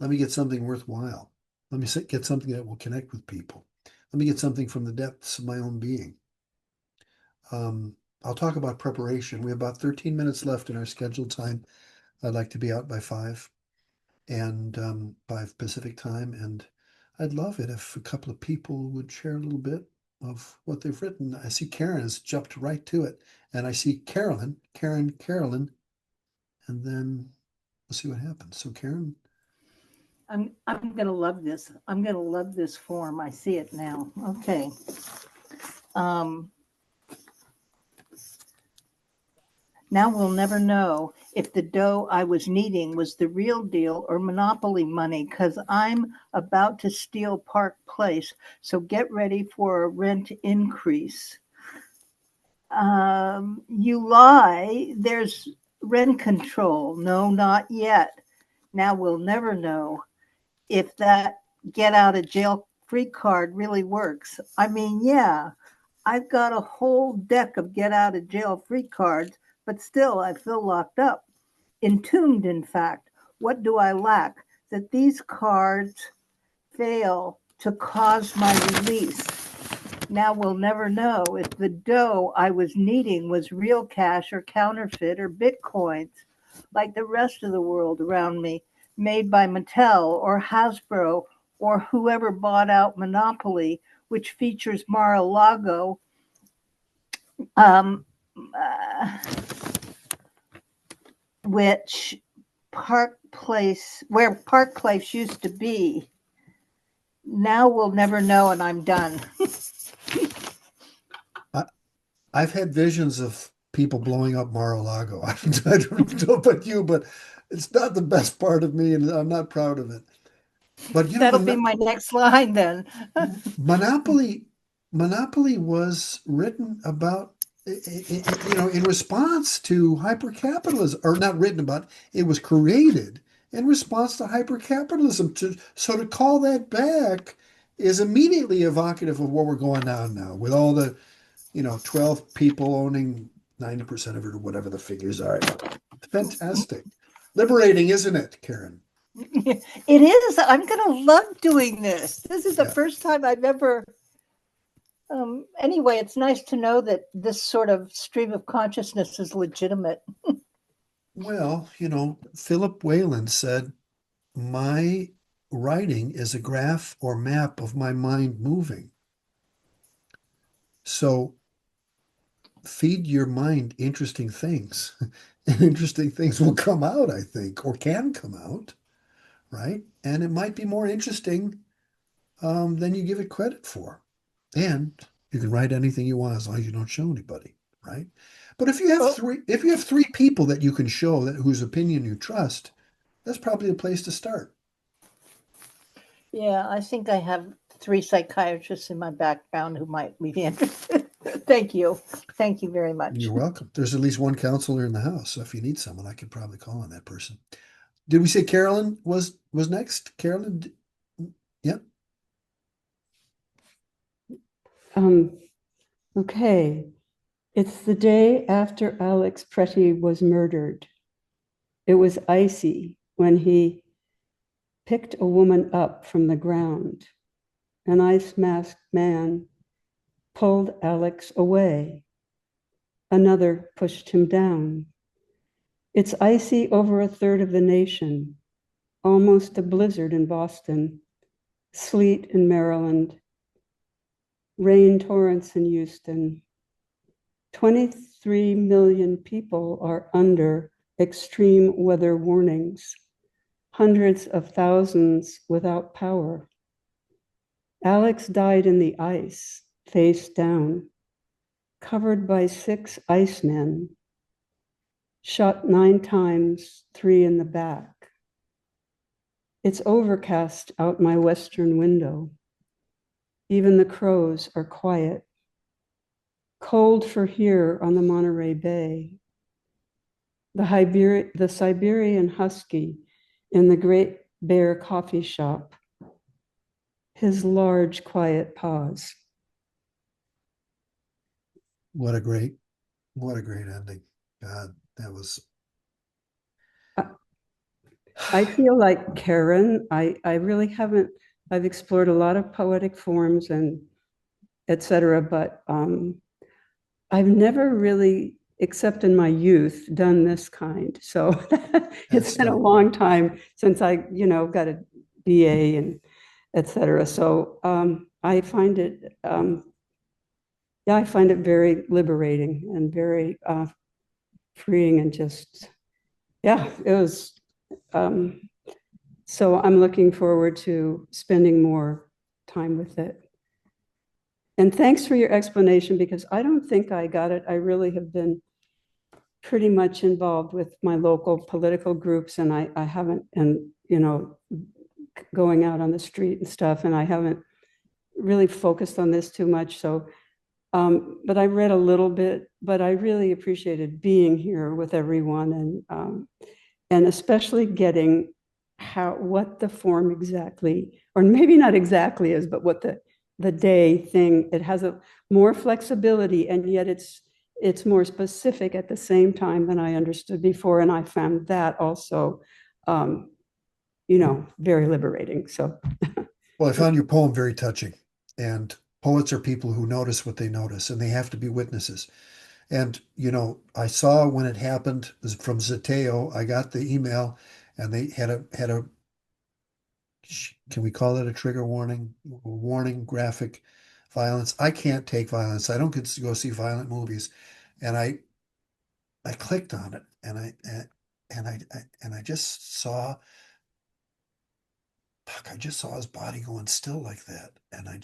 Let me get something worthwhile. Let me get something that will connect with people. Let me get something from the depths of my own being. I'll talk about preparation. We have about 13 minutes left in our scheduled time. I'd like to be out by 5 and 5 Pacific time. And I'd love it if a couple of people would share a little bit of what they've written. I see Karen has jumped right to it. And I see Carolyn, and then we'll see what happens. So Karen. I'm gonna love this. I'm gonna love this form. I see it now. Okay. Now we'll never know if the dough I was needing was the real deal or monopoly money, because I'm about to steal Park Place. So get ready for a rent increase. You lie. There's rent control. No, not yet. Now we'll never know if that get out of jail free card really works. I mean, yeah, I've got a whole deck of get out of jail free cards, but still I feel locked up, entombed, in fact. What do I lack that these cards fail to cause my release? Now we'll never know if the dough I was needing was real cash or counterfeit or bitcoins, like the rest of the world around me, made by Mattel or Hasbro or whoever bought out Monopoly, which features Mar-a-Lago, which where Park Place used to be. Now we'll never know, and I'm done. I've had visions of people blowing up Mar-a-Lago. I don't know about you, but it's not the best part of me, and I'm not proud of it. But you know, that'll be my next line then. Monopoly was written about, in response to hypercapitalism, or not written about. It was created in response to hypercapitalism. So to call that back is immediately evocative of what we're going on now with all the 12 people owning 90% of it or whatever the figures are. It's fantastic. Liberating, isn't it, Karen? It is. I'm going to love doing this. This is the first time I've ever. Anyway, it's nice to know that this sort of stream of consciousness is legitimate. Well, Philip Whalen said, my writing is a graph or map of my mind moving. So feed your mind interesting things, and interesting things will come out, I think, or can come out, right? And it might be more interesting than you give it credit for. And you can write anything you want as long as you don't show anybody, right? But if you have three people that you can show that whose opinion you trust, that's probably a place to start. Yeah, I think I have 3 psychiatrists in my background who might be interested. Thank you. Thank you very much. You're welcome. There's at least one counselor in the house, so if you need someone, I could probably call on that person. Did we say Carolyn was next? Carolyn? Yep. Okay. It's the day after Alex Pretty was murdered. It was icy when he picked a woman up from the ground. An ice-masked man pulled Alex away. Another pushed him down. It's icy over a third of the nation, almost a blizzard in Boston, sleet in Maryland, rain torrents in Houston. 23 million people are under extreme weather warnings, hundreds of thousands without power. Alex died in the ice, face down, covered by 6 icemen. shot 9 times, 3 in the back. It's overcast out my western window. Even the crows are quiet. Cold for here on the Monterey Bay. The Siberian husky in the Great Bear coffee shop. His large, quiet paws. What a great ending. God, that was. I feel like Karen. I really haven't, I've explored a lot of poetic forms and etc., but I've never really, except in my youth, done this kind. So it's been a long time since I, got a BA and etc. So I find it, yeah, I find it very liberating and very freeing and just, yeah, it was. So I'm looking forward to spending more time with it. And thanks for your explanation, because I don't think I got it. I really have been pretty much involved with my local political groups, and I haven't, and going out on the street and stuff, and I haven't really focused on this too much. So, but I read a little bit, but I really appreciated being here with everyone, and especially getting what the form exactly, or maybe not exactly is, but what the day thing, it has a more flexibility, and yet it's more specific at the same time than I understood before. And I found that also, very liberating. So, Well, I found your poem very touching, and poets are people who notice what they notice, and they have to be witnesses. And, I saw when it happened from Zateo, I got the email, and they had a, can we call it a trigger warning? Warning, graphic violence. I can't take violence. I don't get to go see violent movies. And I clicked on it, and I just saw, I just saw his body going still like that. And I'm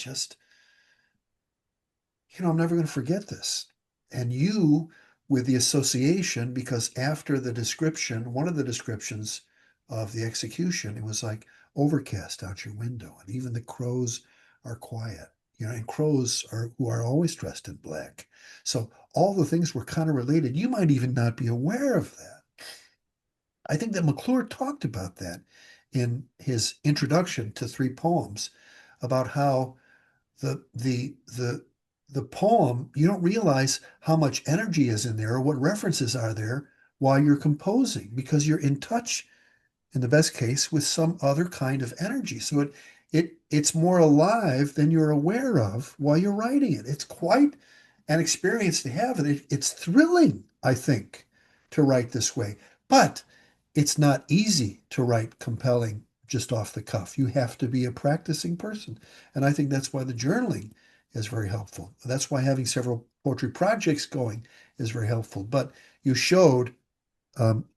never going to forget this. And you, with the association, because after the description, one of the descriptions of the execution, it was like overcast out your window, and even the crows are quiet. And crows who are always dressed in black. So all the things were kind of related. You might even not be aware of that. I think that McClure talked about that in his introduction to 3 poems, about how the poem, you don't realize how much energy is in there or what references are there while you're composing, because you're in touch, in the best case, with some other kind of energy. So it's more alive than you're aware of while you're writing it. It's quite an experience to have, and it's thrilling, I think, to write this way. But it's not easy to write compelling just off the cuff. You have to be a practicing person. And I think that's why the journaling is very helpful. That's why having several poetry projects going is very helpful. But you showed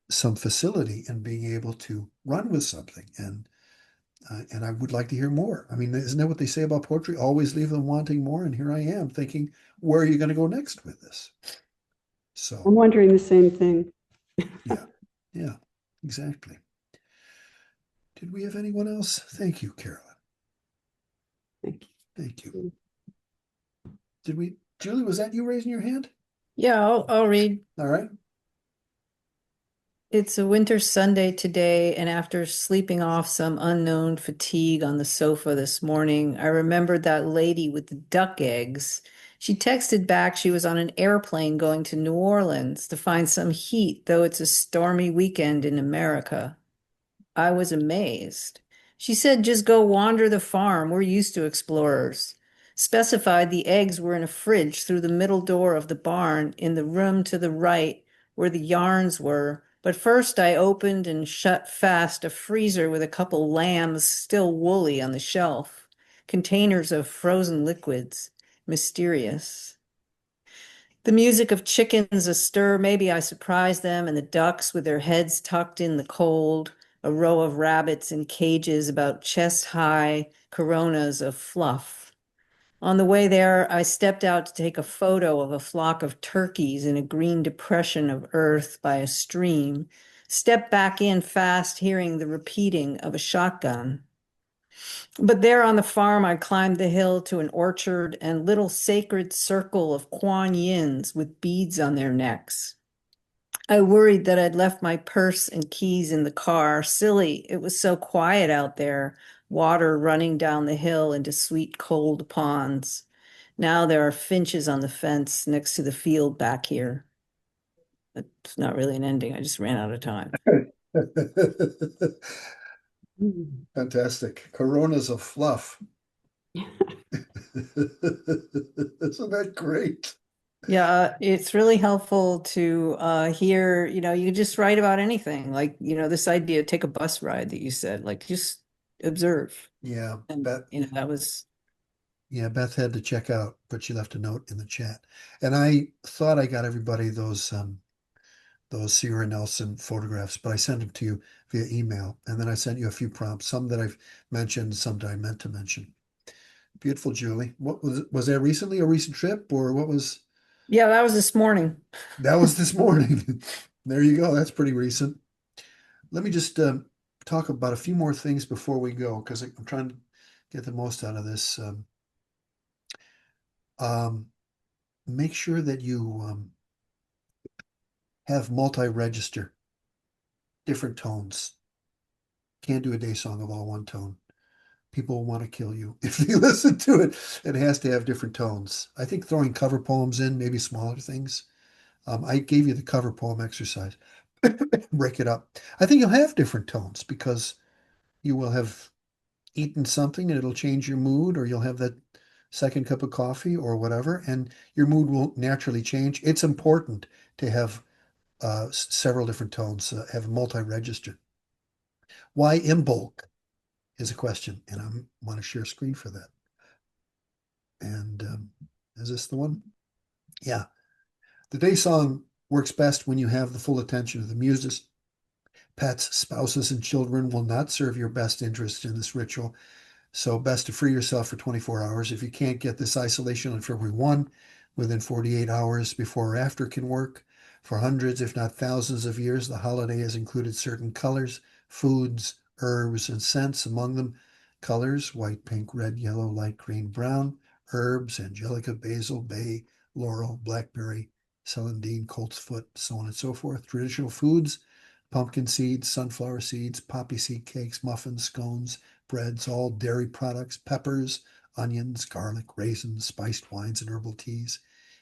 some facility in being able to run with something, and I would like to hear more. I mean, isn't that what they say about poetry? Always leave them wanting more. And here I am thinking, where are you going to go next with this? So I'm wondering the same thing. yeah, exactly. Did we have anyone else? Thank you, Carolyn. Thank you. Julie, was that you raising your hand? Yeah, I'll read. All right. It's a winter Sunday today, and after sleeping off some unknown fatigue on the sofa this morning, I remembered that lady with the duck eggs. She texted back she was on an airplane going to New Orleans to find some heat, though it's a stormy weekend in America. I was amazed. She said, just go wander the farm. We're used to explorers. Specified the eggs were in a fridge through the middle door of the barn in the room to the right where the yarns were. But first I opened and shut fast a freezer with a couple lambs still woolly on the shelf. Containers of frozen liquids. Mysterious. The music of chickens astir, maybe I surprised them, and the ducks with their heads tucked in the cold, a row of rabbits in cages about chest high coronas of fluff. On the way there, I stepped out to take a photo of a flock of turkeys in a green depression of earth by a stream, stepped back in fast, hearing the repeating of a shotgun. But there on the farm, I climbed the hill to an orchard and little sacred circle of Kuan Yins with beads on their necks. I worried that I'd left my purse and keys in the car. Silly, it was so quiet out there, water running down the hill into sweet cold ponds. Now there are finches on the fence next to the field back here. It's not really an ending. I just ran out of time. Fantastic. Coronas of fluff. Isn't that great? Yeah, it's really helpful to hear, you just write about anything. Like, this idea, take a bus ride that you said, like just observe. Yeah, And Beth, that was yeah, Beth had to check out, but she left a note in the chat. And I thought I got everybody those Sierra Nelson photographs, but I sent them to you via email. And then I sent you a few prompts, some that I've mentioned, some that I meant to mention. Beautiful, Julie. What was that recently, a recent trip, or what was? Yeah, that was this morning. That was this morning. There you go. That's pretty recent. Let me just talk about a few more things before we go, because I'm trying to get the most out of this. Make sure that you have multi-register, different tones. Can't do a day song of all one tone. People will want to kill you if you listen to it. It has to have different tones. I think throwing cover poems in, maybe smaller things. I gave you the cover poem exercise. Break it up. I think you'll have different tones because you will have eaten something and it'll change your mood, or you'll have that second cup of coffee or whatever, and your mood will naturally change. It's important to have several different tones, have multi-register. Why Imbolc is a question, and I want to share screen for that. And is this the one? Yeah. The day song works best when you have the full attention of the muses. Pets, spouses, and children will not serve your best interest in this ritual. So best to free yourself for 24 hours. If you can't get this isolation on February 1, within 48 hours before or after can work. For hundreds, if not thousands of years, the holiday has included certain colors, foods, herbs, and scents. Among them, colors, white, pink, red, yellow, light green, brown, herbs, angelica, basil, bay, laurel, blackberry, celandine, coltsfoot, so on and so forth. Traditional foods, pumpkin seeds, sunflower seeds, poppy seed cakes, muffins, scones, breads, all dairy products, peppers, onions, garlic, raisins, spiced wines, and herbal teas.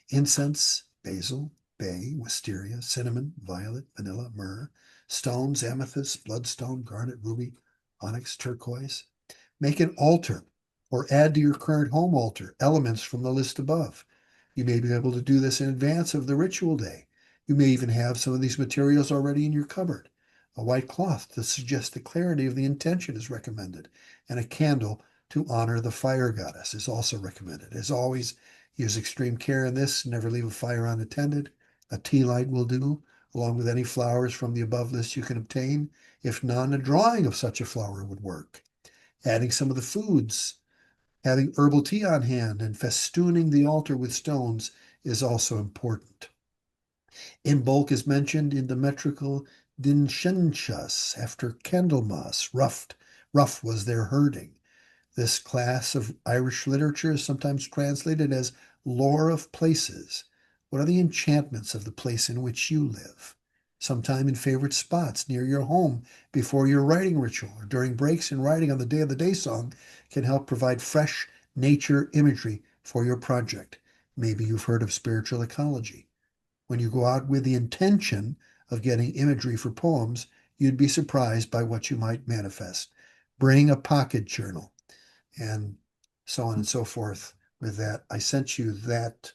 Incense, basil, bay, wisteria, cinnamon, violet, vanilla, myrrh. Stones, amethyst, bloodstone, garnet, ruby, onyx, turquoise. Make an altar or add to your current home altar elements from the list above. You may be able to do this in advance of the ritual day. You may even have some of these materials already in your cupboard. A white cloth to suggest the clarity of the intention is recommended, and a candle to honor the fire goddess is also recommended. As always, use extreme care in this. Never leave a fire unattended. A tea light will do, along with any flowers from the above list you can obtain. If none, a drawing of such a flower would work. Adding some of the foods, having herbal tea on hand, and festooning the altar with stones is also important. Imbolc is mentioned in the metrical Dinshenchas after Candlemas. Rough was their herding. This class of Irish literature is sometimes translated as lore of places. What are the enchantments of the place in which you live? Sometime in favorite spots near your home before your writing ritual or during breaks in writing on the day of the day song can help provide fresh nature imagery for your project. Maybe you've heard of spiritual ecology. When you go out with the intention of getting imagery for poems, you'd be surprised by what you might manifest. Bring a pocket journal and so on and so forth with that. I sent you that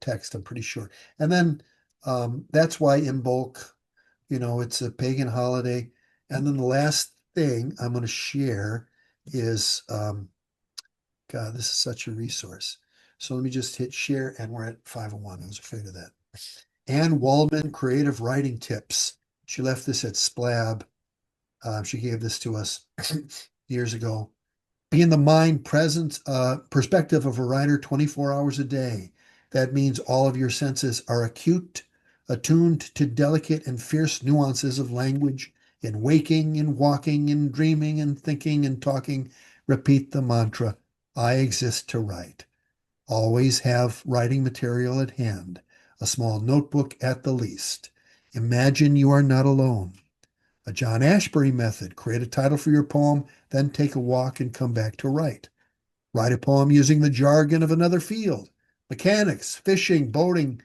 text, I'm pretty sure. And then that's why Imbolc, it's a pagan holiday. And then the last thing I'm going to share is, God, this is such a resource. So let me just hit share, and we're at 5:01. I was afraid of that. Anne Waldman, Creative Writing Tips. She left this at Splab. She gave this to us years ago. Be in the mind presence, perspective of a writer 24 hours a day. That means all of your senses are acute, attuned to delicate and fierce nuances of language in waking and walking and dreaming and thinking and talking. Repeat the mantra, I exist to write. Always have writing material at hand, a small notebook at the least. Imagine you are not alone. A John Ashbery method, create a title for your poem, then take a walk and come back to write. Write a poem using the jargon of another field, mechanics, fishing, boating,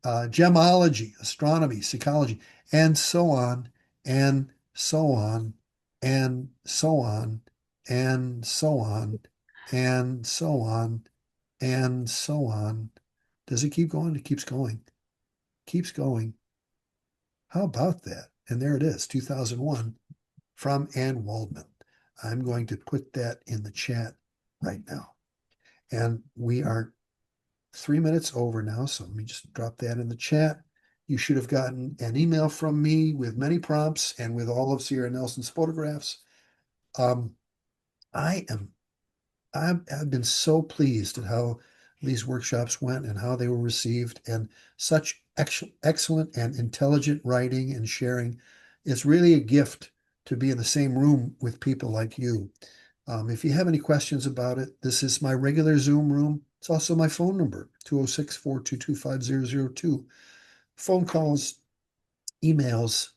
gemology, astronomy, psychology, and so on, and so on, and so on, and so on, and so on, and so on. Does it keep going? It keeps going. Keeps going. How about that? And there it is, 2001 from Ann Waldman. I'm going to put that in the chat right now. And we are 3 minutes over now, so let me just drop that in the chat. You should have gotten an email from me with many prompts and with all of Sierra Nelson's photographs. I've been so pleased at how these workshops went and how they were received, and such excellent and intelligent writing and sharing. It's really a gift to be in the same room with people like you. If you have any questions about it, this is my regular Zoom room. It's also my phone number, 206-422-5002. Phone calls, emails,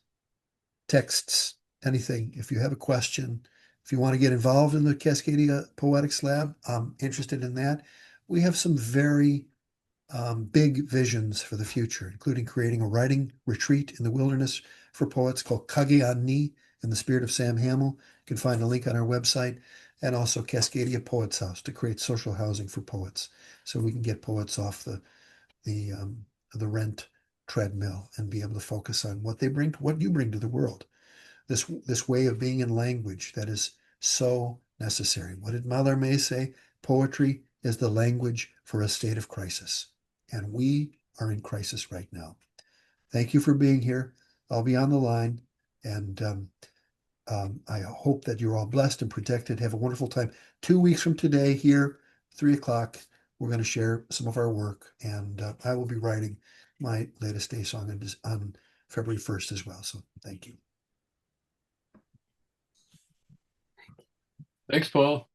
texts, anything. If you have a question, if you want to get involved in the Cascadia Poetics Lab, I'm interested in that. We have some very big visions for the future, including creating a writing retreat in the wilderness for poets called Kage Ni, in the spirit of Sam Hamill. You can find a link on our website, and also Cascadia Poets House to create social housing for poets, so we can get poets off the rent treadmill and be able to focus on what they bring, what you bring to the world. This way of being in language that is so necessary. What did Mallarmé say? Poetry is the language for a state of crisis. And we are in crisis right now. Thank you for being here. I'll be on the line, and I hope that you're all blessed and protected. Have a wonderful time. 2 weeks from today here, 3 o'clock, we're going to share some of our work, and I will be writing my latest DaySong on February 1st as well. So thank you. Thanks, Paul.